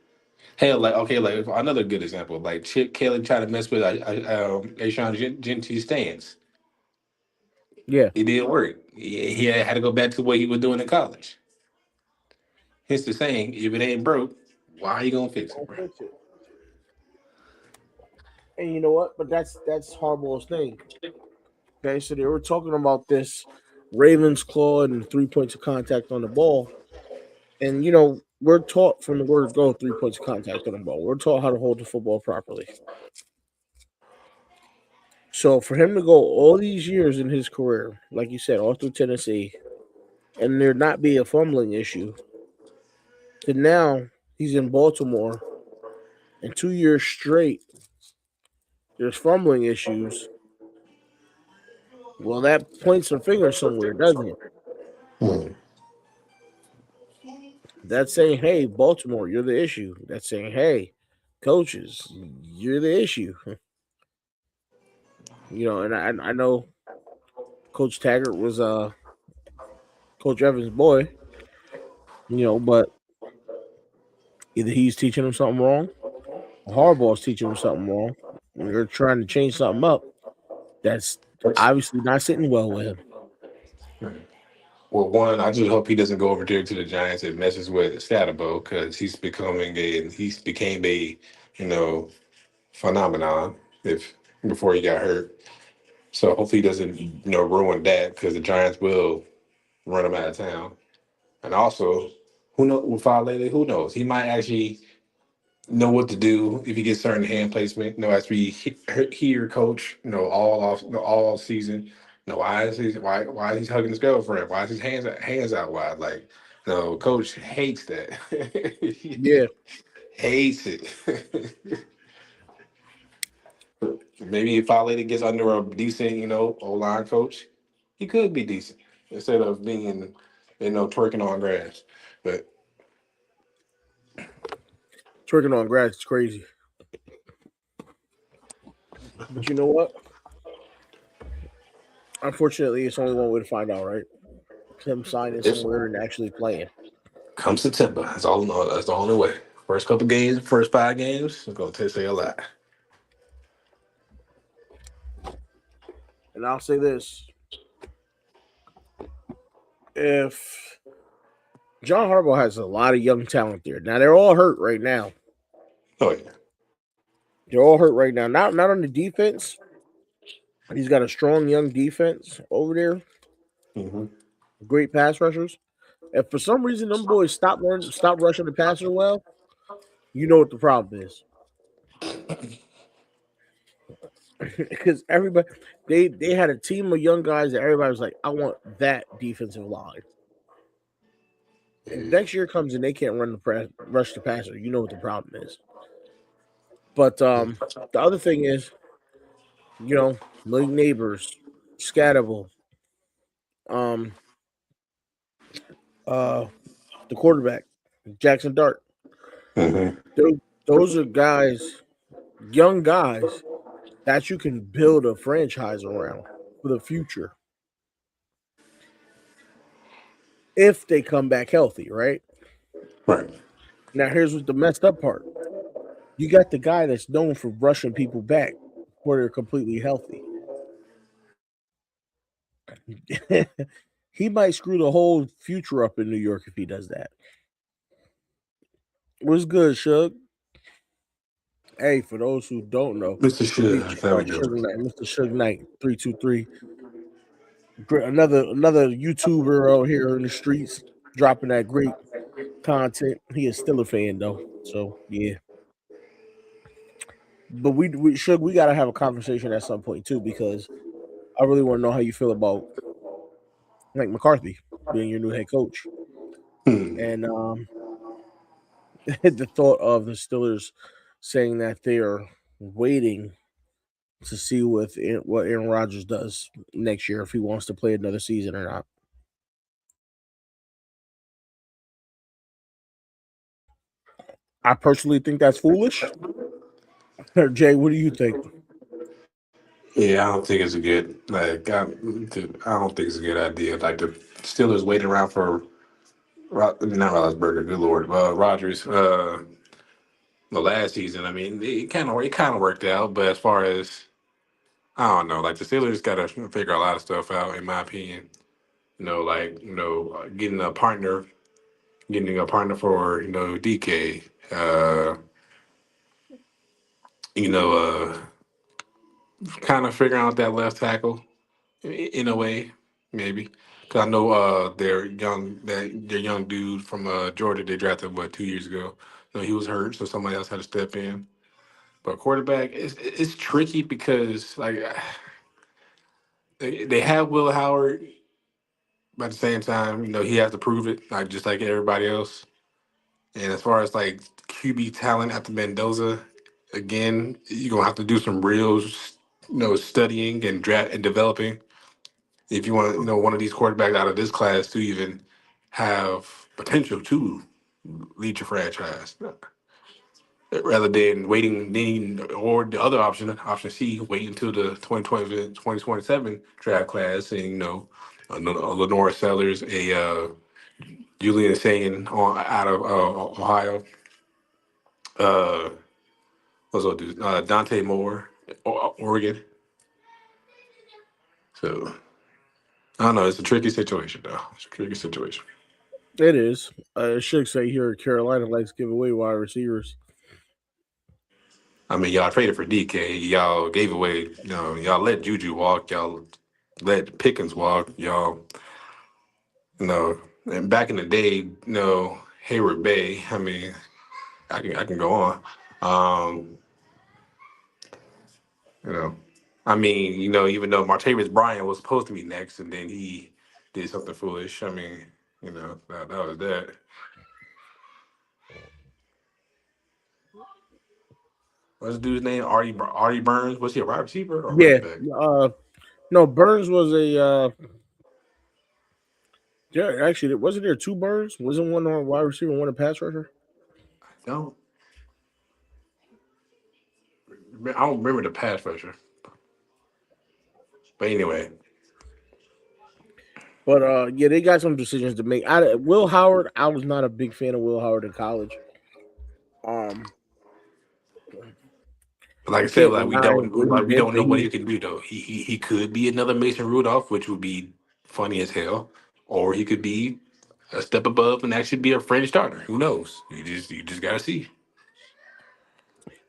hell, like okay, like another good example, like Chip Kelly tried to mess with Ashawn Genty's stance. Yeah. It didn't work. He had to go back to what he was doing in college. Hence the saying, if it ain't broke, why are you gonna fix it, Don't bro? fix it. And you know what? But that's Harbaugh's thing. Okay, so they were talking about this Ravens claw and 3 points of contact on the ball. And we're taught from the word go 3 points of contact on the ball. We're taught how to hold the football properly. So for him to go all these years in his career, like you said, all through Tennessee, and there not be a fumbling issue, to now he's in Baltimore and 2 years straight there's fumbling issues. Well, that points a finger somewhere, doesn't it? Hmm. That's saying, hey, Baltimore, you're the issue. That's saying, hey, coaches, you're the issue. And I know Coach Taggart was Coach Evans' boy, but either he's teaching him something wrong or Harbaugh's teaching him something wrong. And they're trying to change something up that's obviously not sitting well with him. Well, one, I just hope he doesn't go over there to the Giants and messes with Scatterbo because he's became a you know phenomenon if before he got hurt. So hopefully he doesn't ruin that because the Giants will run him out of town. And also, who knows with Fale, who knows? He might actually know what to do if he gets certain hand placement. As we hear coach, all season. Why is he hugging his girlfriend? Why is his hands out wide? Like, no, coach hates that. Yeah, Hates it. Maybe if Fowler gets under a decent, O line coach, he could be decent instead of being, twerking on grass. But Twerking on grass is crazy. But you know what? Unfortunately, it's only one way to find out, right? Him signing if somewhere and actually playing. come September, that's all. That's the only way. First couple games, first 5 games, it's gonna say a lot. And I'll say this: if John Harbaugh has a lot of young talent there, now they're all hurt right now. Oh yeah. They're all hurt right now. Not on the defense. He's got a strong young defense over there. Hmm. Great pass rushers. If for some reason them boys stop rushing the passer well, you know what the problem is. Because everybody they had a team of young guys that everybody was like, I want that defensive line. If next year comes and they can't rush the passer, you know what the problem is. But the other thing is, Malik Neighbors, Scatable, um, uh, the quarterback, Jackson Dart. Hmm. Those, those are guys, young guys that you can build a franchise around for the future if they come back healthy, right? Right. Now, here's what the messed up part: you got the guy that's known for rushing people back where they're completely healthy. He might screw the whole future up in New York if he does that. What's good, Shug? Hey, for those who don't know, Mr. please Suge, check there we out go. Suge Knight, Mr. Suge Knight 323. Another YouTuber out here in the streets dropping that great content. He is still a fan though, so yeah. But we Suge, we gotta have a conversation at some point too because I really want to know how you feel about Mike McCarthy being your new head coach Hmm. and the thought of the Steelers saying that they are waiting to see what Aaron Rodgers does next year if he wants to play another season or not. I personally think that's foolish. Jay, what do you think? Yeah, I don't think it's a good I don't think it's a good idea. Like the Steelers waiting around for not Roethlisberger, good lord, Rodgers. The last season, I mean, it kind of worked out, but as far as I don't know, like the Steelers got to figure a lot of stuff out, in my opinion. Like getting a partner for DK. Uh, you know, kind of figuring out that left tackle in a way, maybe. Cause I know their young dude from Georgia they drafted 2 years ago. He was hurt, so somebody else had to step in. But quarterback, it's tricky because like they have Will Howard, but at the same time, he has to prove it, like just like everybody else. And as far as like QB talent after Mendoza, again, you're gonna have to do some real, studying and draft and developing if you want, one of these quarterbacks out of this class to even have potential to lead your franchise. Rather than or the other option C, wait until the 2027 draft class, and a Lenore Sellers, a Julian Sayin out of Ohio, uh, what's up, dude? Dante Moore, Oregon. So I don't know. It's a tricky situation, though. It's a tricky situation. It is. I should say here, Carolina likes to give away wide receivers. I mean, y'all traded for DK. Y'all gave away. Y'all let Juju walk. Y'all let Pickens walk. Y'all, and back in the day, Hayward Bay. I mean, I can go on. Um, you know, I mean, even though Martavis Bryant was supposed to be next, and then he did something foolish. I mean, that was that. What's the dude's name? Artie Burns. Was he a wide receiver or running Yeah. back? No, Burns was a. Yeah, actually, wasn't there two Burns? Wasn't one on wide receiver and one a pass rusher? Don't I don't remember the pass rusher. But anyway, But yeah, they got some decisions to make. Will Howard, I was not a big fan of Will Howard in college. Um, like I you said, can't deny what he we did, don't but know what he can do though. He could be another Mason Rudolph, which would be funny as hell, or he could be a step above and actually be a fringe starter. Who knows? You just gotta see.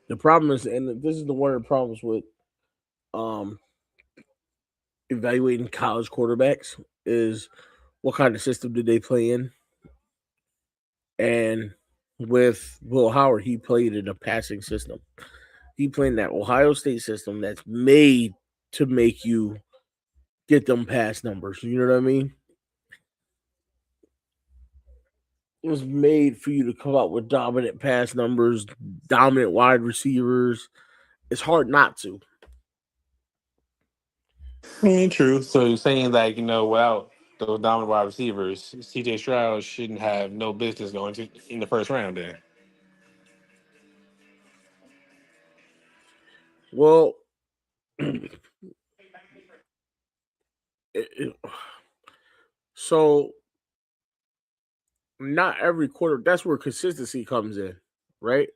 the problem is, and this is the one of the problems with um evaluating college quarterbacks is what kind of system did they play in? And with Will Howard, he played in a passing system. He played in that Ohio State system that's made to make you get them pass numbers. You know what I mean? It was made for you to come out with dominant pass numbers, dominant wide receivers. It's hard not to. True. So you're saying like without those dominant wide receivers, C.J. Stroud shouldn't have no business going to in the first round. Then Well, it, it, so not every quarter. That's where consistency comes in, right?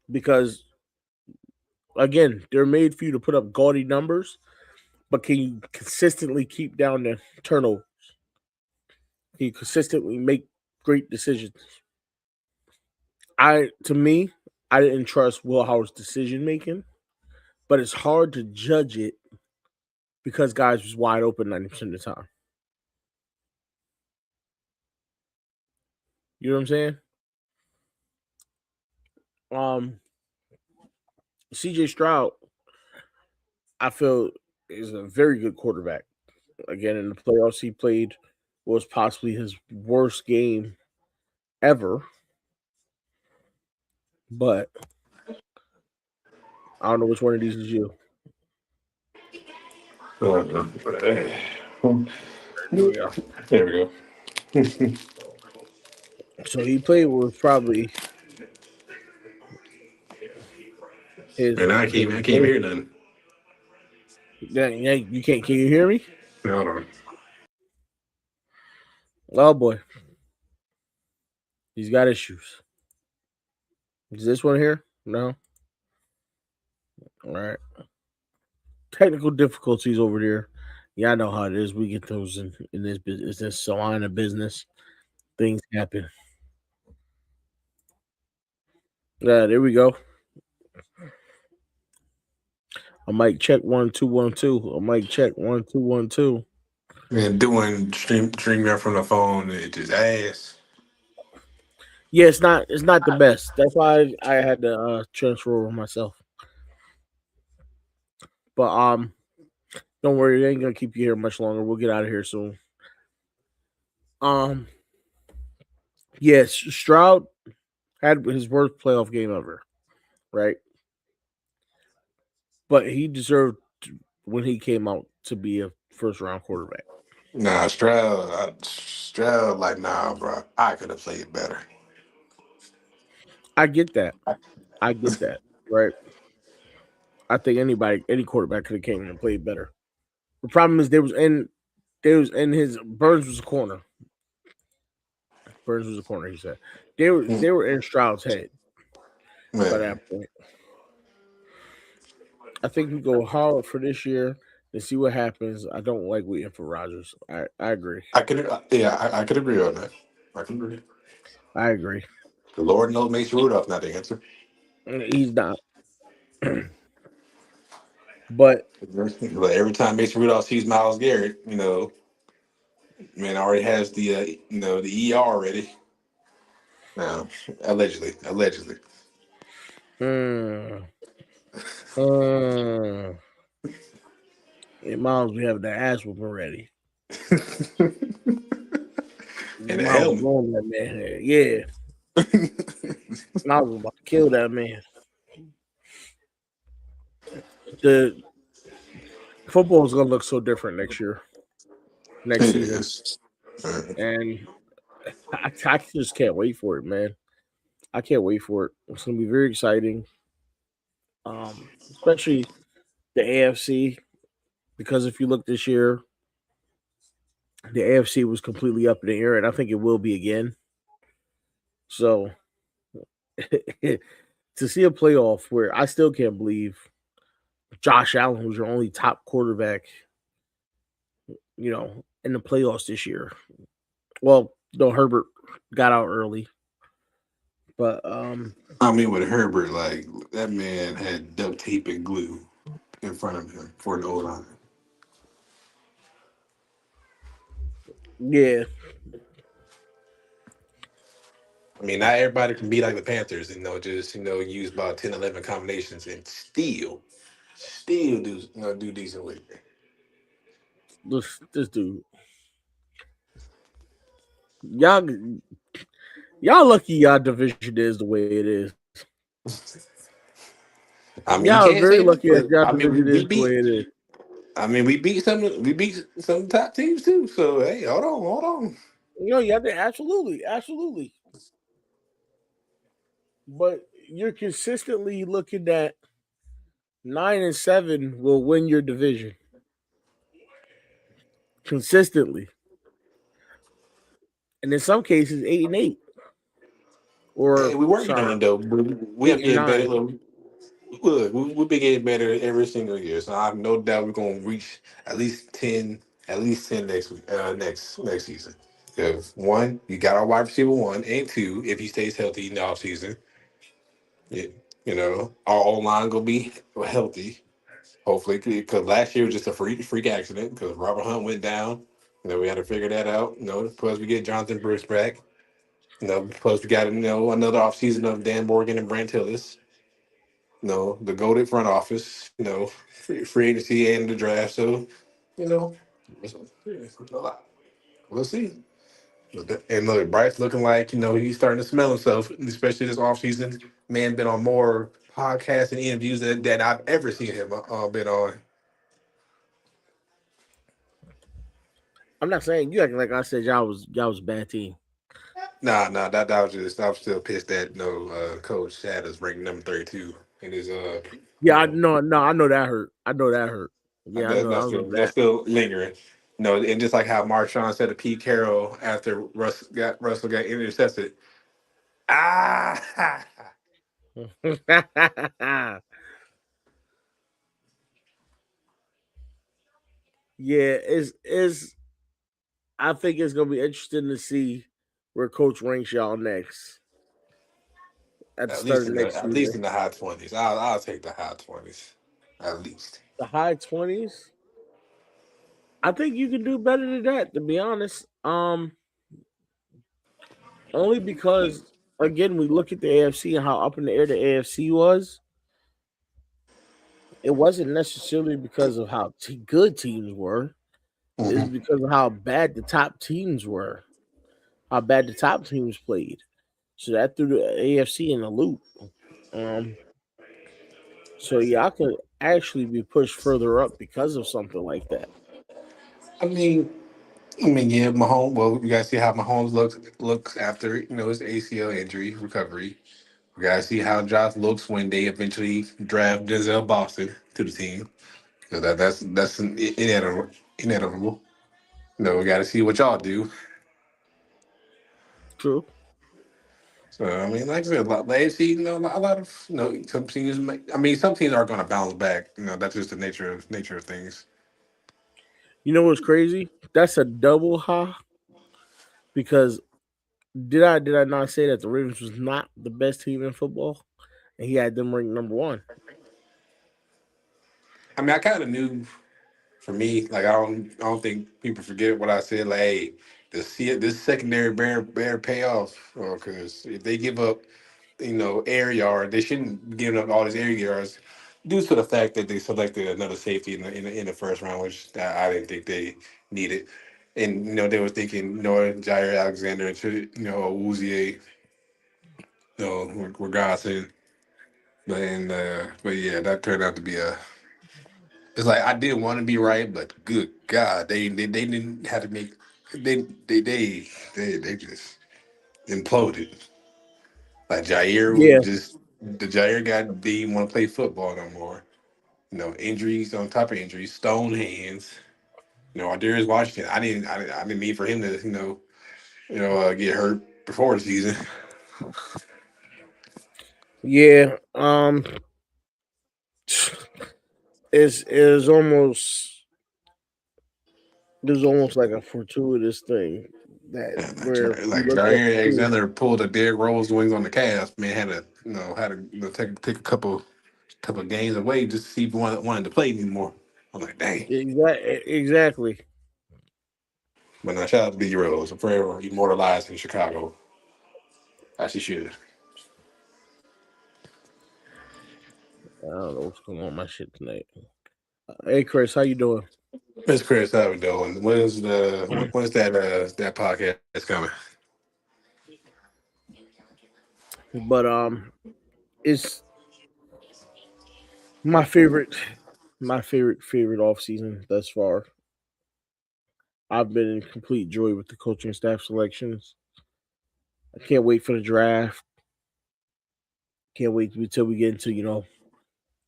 Because again, they're made for you to put up gaudy numbers, but can you consistently keep down the turnovers? Can you consistently make great decisions? To me, I didn't trust Will Howard's decision making, but it's hard to judge it because guys was wide open 90% of the time. You know what I'm saying? Um, CJ Stroud, I feel, is a very good quarterback. Again, in the playoffs, he played was possibly his worst game ever. But I don't know which one of these is you. There we go. there we go. So he played with probably And his I can't worst. hear nothing. Yeah, you can't. Can you hear me? Hold on. Oh boy, he's got issues. Is this one here? No. All right. Technical difficulties over there. Yeah, I know how it is. We get those in this business, this line of business. Things happen. Yeah, there we go. A mic check 1 2 1 2. A mic check 1 2 1 2. And doing stream that from the phone, it just ass. Yeah, it's not the best. That's why I had to transfer over myself. But don't worry, it ain't gonna keep you here much longer. We'll get out of here soon. Um, yes, Stroud had his worst playoff game ever, right? But he deserved when he came out to be a first round quarterback. Nah, Stroud, like, nah, bro. I could have played better. I get that. I get that. Right. I think any quarterback could have came in and played better. The problem is there was in his Burns was a corner. Burns was a corner. He said they were in Stroud's head by Man, that point. I think we go Howard for this year and see what happens. I don't like waiting for Rogers. I agree. I could agree on that. I can agree. I agree. The Lord knows Mason Rudolph not the answer. He's not. But But every time Mason Rudolph sees Miles Garrett, man already has the the ER already. Now, allegedly. mm, mm, Miles, we have the ass whooping ready. And a I was helmet. blowing that man head. Yeah, I was about to kill that man. The football is gonna look so different next year, next It season, is. and I just can't wait for it, man. I can't wait for it. It's gonna be very exciting, especially the AFC because if you look this year, the AFC was completely up in the air, and I think it will be again. So to see a playoff where I still can't believe Josh Allen was your only top quarterback, in the playoffs this year. Well, no, Herbert got out early, but I mean, with Herbert, like that man had duct tape and glue in front of him for an O line. yeah, I mean, not everybody can be like the Panthers, just use about 10, 11 combinations and still do decent with it. this dude, y'all, y'all lucky y'all division is the way it is. I mean, you Y'all are can't very say that, lucky that but y'all I mean, division is we the way beat. it is. I mean, we beat some top teams too. So hey, hold on. Yeah, absolutely, absolutely. But you're consistently looking at 9-7 will win your division consistently, and in some cases 8-8 Hey, or we working on sorry, it though. We have eight to and get better. nine. Look, we've been getting better every single year. So I have no doubt we're gonna reach at least 10 next season. If one, you got our wide receiver one, and two, if he stays healthy in the offseason, you, our O line gonna be healthy. Hopefully, because last year was just a freak accident because Robert Hunt went down. We had to figure that out. Plus we get Jonathan Brooks back. Plus we got another offseason of Dan Morgan and Brant Hillis. The goaded front office. Free agency and the draft. So you know, it's a lot. We'll see. And look, Bryce looking like he's starting to smell himself, especially this offseason. Man, been on more podcasts and interviews than I've ever seen him been on. I'm not saying you acting like I said y'all was a bad team. Nah, that was just I'm still pissed that Coach Shadows ranked number 32 in his Yeah, I know. No, I know that hurt. I know that hurt. Yeah, I that's know. I that's still remember that's that. still lingering. And just like how Marshawn said to Pete Carroll after Russell got intercepted. Ah, Yeah, it's. I think it's gonna be interesting to see where Coach ranks y'all next at the at start least of in the next at least season. in the high 20s. I'll take the high 20s at least. The high 20s. I think you can do better than that. To be honest, only because again we look at the AFC and how up in the air the AFC was. It wasn't necessarily because of how good teams were. It's Mhm. because of how bad the top teams were, how bad the top teams played. So that threw the AFC in a loop. Um, so yeah, I could actually be pushed further up because of something like that. I mean, yeah, Mahomes. Well, you guys see how Mahomes looks after his ACL injury recovery. We gotta see how Josh looks when they eventually draft Denzel Boston to the team. So that's inevitable. We gotta see what y'all do. True. So I mean, like I said, the AFC, a lot of some teams. I mean, some teams are gonna bounce back. That's just the nature of things. You know what's crazy? That's a double ha because did I not say that the Ravens was not the best team in football and he had them ranked number one? I mean, I kind of knew. For me, like I don't think people forget what I said. Like, hey, this secondary bear pay off, because if they give up, air yard, they shouldn't be giving up all these air yards due to the fact that they selected another safety in the first round, which I didn't think they needed. and they were thinking, Jair Alexander and Uzier, were Godson. But yeah, that turned out to be a. It's like I did want to be right, but good God, they didn't have to make they they they they just imploded. Like Jair Yeah, was just the Jair guy didn't want to play football no more. Injuries on top of injuries, stone hands. Darius Washington. I didn't mean for him to get hurt before the season. yeah. Is almost there's almost like a fortuitous thing that where you Like look at Jair the team. Alexander pulled a Derrick Rose wings on the cast. Man had to take a couple of games away just to see if he wanted to play anymore. I'm like, dang. Exactly. But now shout out to D Rose, forever immortalized in Chicago, as he should. I don't know what's going on with my shit tonight. Hey Chris, how you doing? Miss Chris, how we doing? When's that podcast coming? But it's my favorite, my favorite off season thus far. I've been in complete joy with the coaching staff selections. I can't wait for the draft. Can't wait until we get into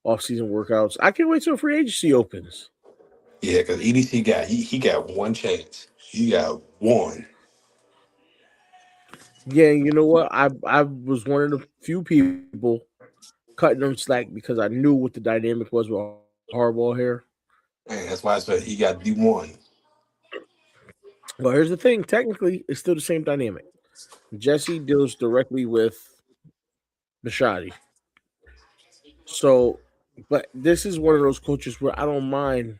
off season workouts. I can't wait till free agency opens. Yeah, because EDC he got one chance. He got one. Yeah, you know what? I was one of the few people cutting them slack because I knew what the dynamic was with Hardball here. Man, that's why I said he got the one. But here's the thing: technically, it's still the same dynamic. Jesse deals directly with Bashadi. So, but this is one of those coaches where I don't mind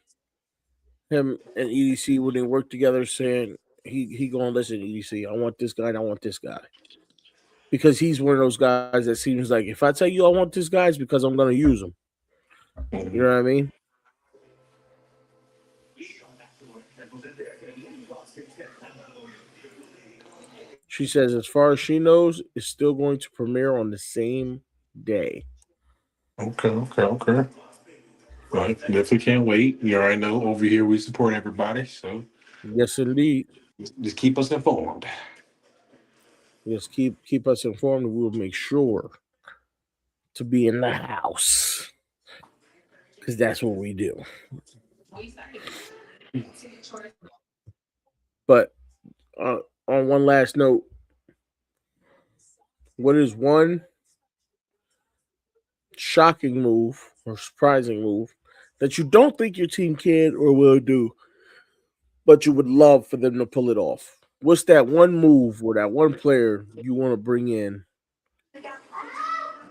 him and EDC when they work together saying he going listen EDC. I want this guy and I want this guy because he's one of those guys that seems like if I tell you I want this guy, it's because I'm going to use him. You Mhm. know what I mean? She says as far as she knows, it's still going to premiere on the same day. Okay, okay, okay. Right, definitely can't wait. You already know over here we support everybody, so Yes, indeed. just keep us informed. Just keep us informed, and we'll make sure to be in the house because that's what we do. But uh, on one last note, what is one shocking move or surprising move that you don't think your team can or will do, but you would love for them to pull it off? What's that one move or that one player you want to bring in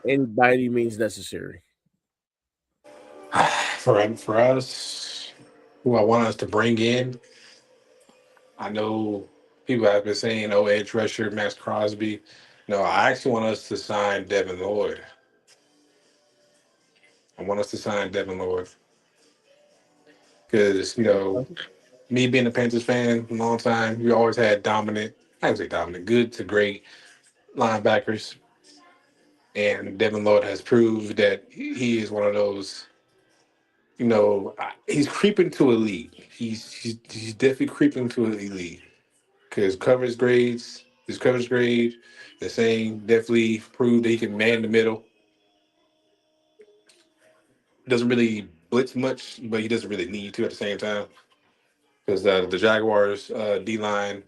any by any means necessary? For us, who I want us to bring in, I know people have been saying, "Oh, edge rusher, Max Crosby." No, I actually want us to sign Devin Lloyd. I want us to sign Devin Lloyd because me being a Panthers fan a long time, we always had dominant. I would say dominant, good to great linebackers, and Devin Lloyd has proved that he is one of those. He's creeping to elite. He's definitely creeping to an elite because his coverage grade, the same definitely proved that he can man the middle. Doesn't really blitz much, but he doesn't really need to at the same time because the Jaguars D line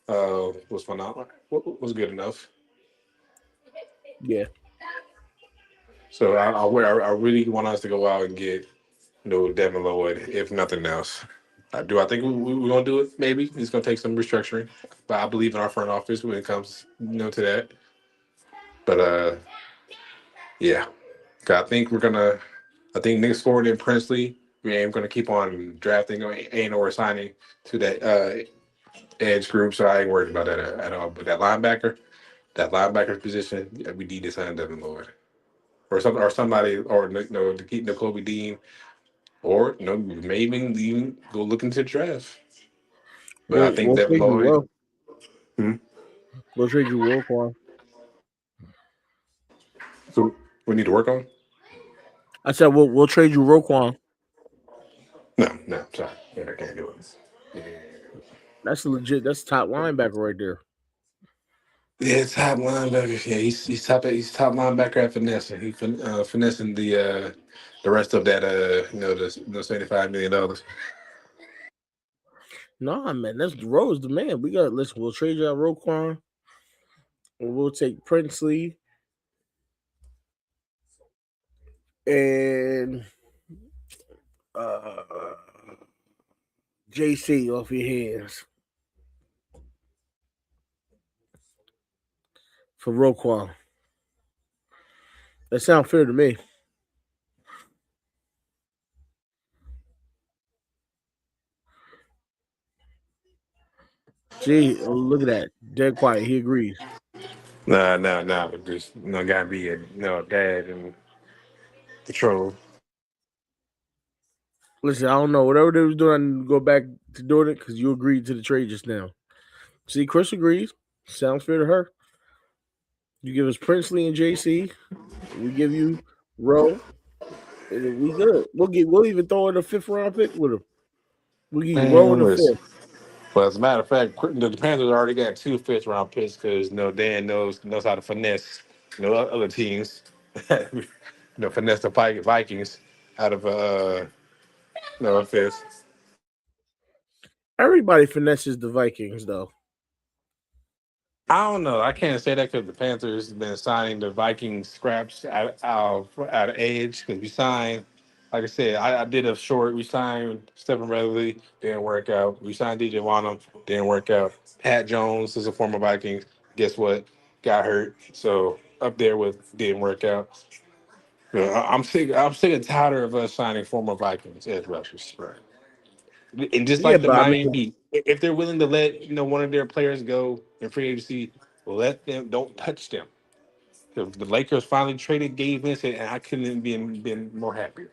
was phenomenal. Was good enough. Yeah, So I really want us to go out and get Devin Lloyd, if nothing else. I think we're gonna do it. Maybe it's gonna take some restructuring, but I believe in our front office when it comes to that. But yeah, 'Cause I think Nick Ford and Princely, we ain't gonna keep on drafting or signing to that edge group. So I ain't worried about that at all. But that linebacker position, yeah, we need to sign Devin Lloyd or somebody, or to keep Nicole Dean, or maybe even go look into the draft. But I think We'll that trade you Lloyd. Roquan. Hmm? We'll trade you Roquan. So we need to work on. I said we'll trade you Roquan. No, no, sorry, yeah, I can't do it. Yeah, That's legit. That's top linebacker right there. yeah, top linebacker. Yeah, he's top linebacker at finessing. Finessing the rest of that the $75 million. Nah, man, that's Rose the man. We got listen. We'll trade you out Roquan, and we'll take Princely and uh JC off your hands for Roquan. That sounds fair to me. See, oh, look at that. Dead quiet. He agrees. Nah. But just gotta be a dad and control. Listen, I don't know. Whatever they was doing, I need to go back to doing it because you agreed to the trade just now. See, Chris agrees. Sounds fair to her. You give us Princely and JC. We give you Rowe, and then we good. We'll even throw in a fifth round pick with him. We give you Rowe in Man, the listen. fifth. Well, as a matter of fact, the Panthers already got two fifth round picks because Dan knows how to finesse other teams. Finesse the Vikings out of a fifth. Everybody finesses the Vikings though. I don't know. I can't say that because the Panthers have been signing the Vikings scraps out of age because we signed. Like I said, I did a short. We signed Stephen Redley, didn't work out. We signed DJ Wanham, didn't work out. Pat Jones is a former Viking. Guess what? Got hurt. So up there with didn't work out. I'm sick. I'm sick and tired of us signing former Vikings edge rushers. Right. And just Yeah, like the but I Miami mean, Heat, if they're willing to let one of their players go in free agency, let them. Don't touch them. The Lakers finally traded Gabe Vincent, and I couldn't have been more happier.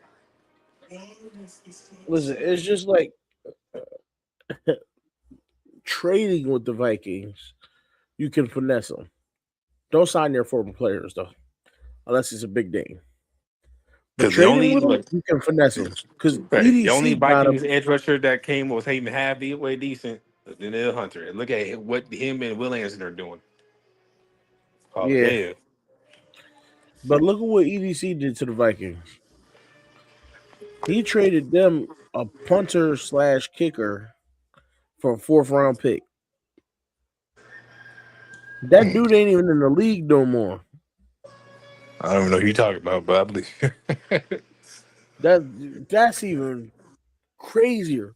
listen, it's just like trading with the Vikings. You can finesse them. Don't sign their former players though, unless it's a big name. But Because the trading only with them, look, you can finesse them because right, the only EDC got him. Vikings edge rusher that came was even halfway decent was Daniel Hunter. And look at what him and Will Anderson are doing. Oh Yeah, yeah. but look at what EDC did to the Vikings. He traded them a punter slash kicker for a fourth round pick. That dude ain't even in the league no more. I don't even know who you're talking about, but I believe. That's even crazier.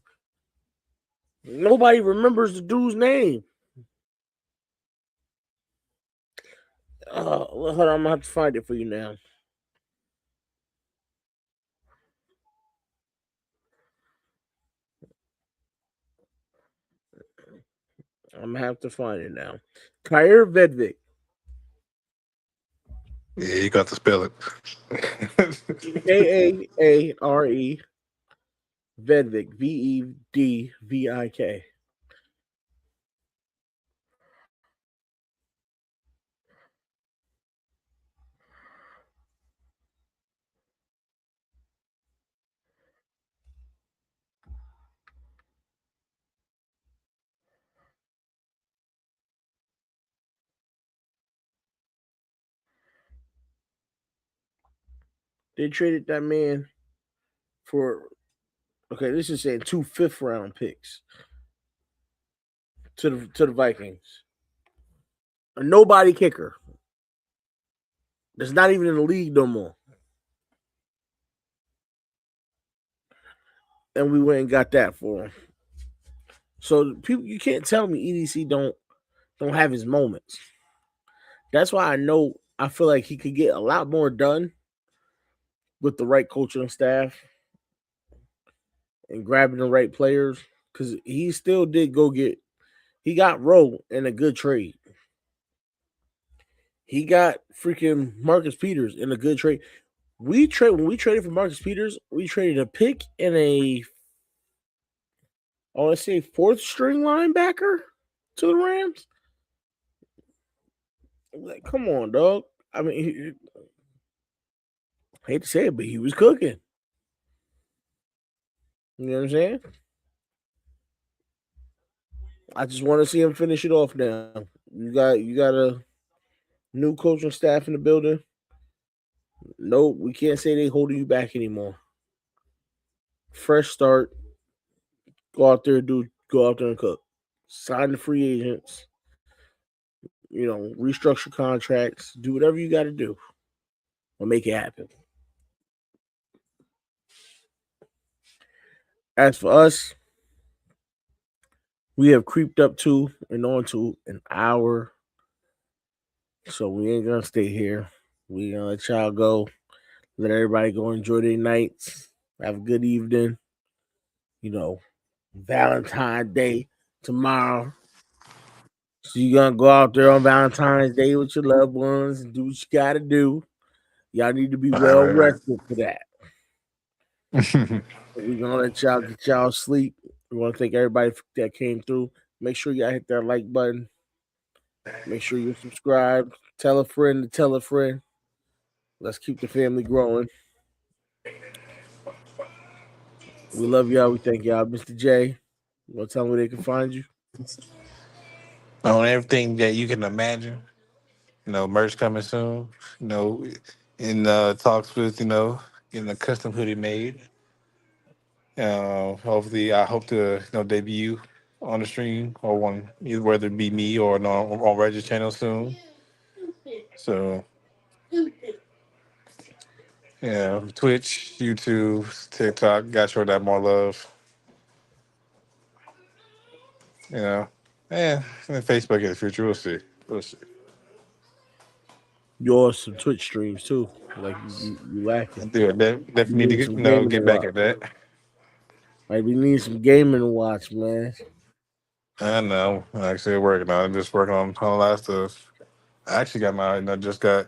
Nobody remembers the dude's name. Hold on, I'm gonna have to find it for you now. I'm gonna have to find it now. Kyer Vedvik. Yeah, you got to spell it. Kaare Vedvik. Vedvik. They traded that man for okay. This is saying two fifth round picks to the Vikings. A nobody kicker. That's not even in the league no more. And we went and got that for him. So people, you can't tell me EDC don't have his moments. That's why I feel like he could get a lot more done with the right coaching staff and grabbing the right players. Because he still did he got Rowe in a good trade. He got freaking Marcus Peters in a good trade. When we traded for Marcus Peters, we traded a pick and a I want to say fourth string linebacker to the Rams. Like, come on, dog. I mean, I hate to say it, but he was cooking. You know what I'm saying? I just want to see him finish it off now. You got a new coaching staff in the building. No, we can't say they holding you back anymore. Fresh start. Go out there and cook. Sign the free agents. Restructure contracts. Do whatever you got to do. Or make it happen. As for us, we have creeped up to and on to an hour. So we ain't gonna stay here. We gonna let y'all go. Let everybody go enjoy their nights. Have a good evening. Valentine's Day tomorrow. So you're gonna go out there on Valentine's Day with your loved ones and do what you gotta do. Y'all need to be well Right, rested for that. right. We're gonna let y'all get y'all sleep. We want to thank everybody that came through. Make sure y'all hit that like button. Make sure you're subscribed. Tell a friend to tell a friend. Let's keep the family growing. We love y'all. We thank y'all. Mr. J, you want to tell them where they can find you? On everything that you can imagine. Merch coming soon. In talks with getting a custom hoodie made. Hopefully, I hope to debut on the stream or one either whether it be me or on Reggie's channel soon. So yeah, Twitch, YouTube, TikTok, got to show that more love. You know, and Facebook in the future. We'll see. We'll see. Yours some Twitch streams too. Like you lacking. Definitely You need to need some gaming to get back watch. at that. Like we need some gaming to watch, man. I know. I'm actually working on it. Just working on a lot of stuff. I actually got my, just got,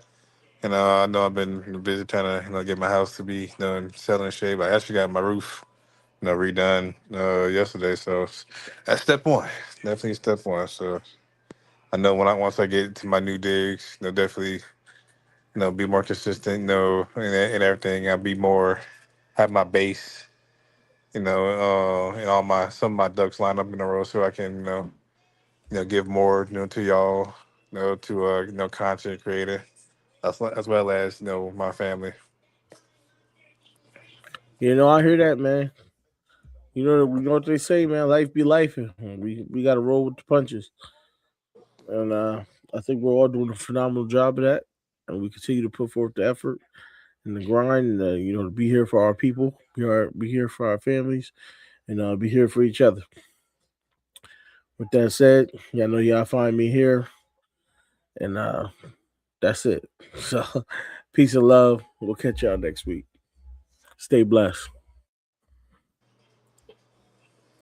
I know I've been busy trying to, get my house to be, in selling shape. I actually got my roof, redone yesterday. So that's step one. Definitely step one. So I know once I get to my new digs, definitely, be more consistent, and everything. I'll be more, have my base, and all some of my ducks lined up in a row so I can, give more, to y'all, to content creator, as well as my family. I hear that, man. We know what they say, man. Life be life. We got to roll with the punches, and I think we're all doing a phenomenal job of that, and we continue to put forth the effort and the grind, and to be here for our people, be here for our families, and be here for each other. With that said, y'all know y'all find me here, and that's it. So, peace and love. We'll catch y'all next week. Stay blessed.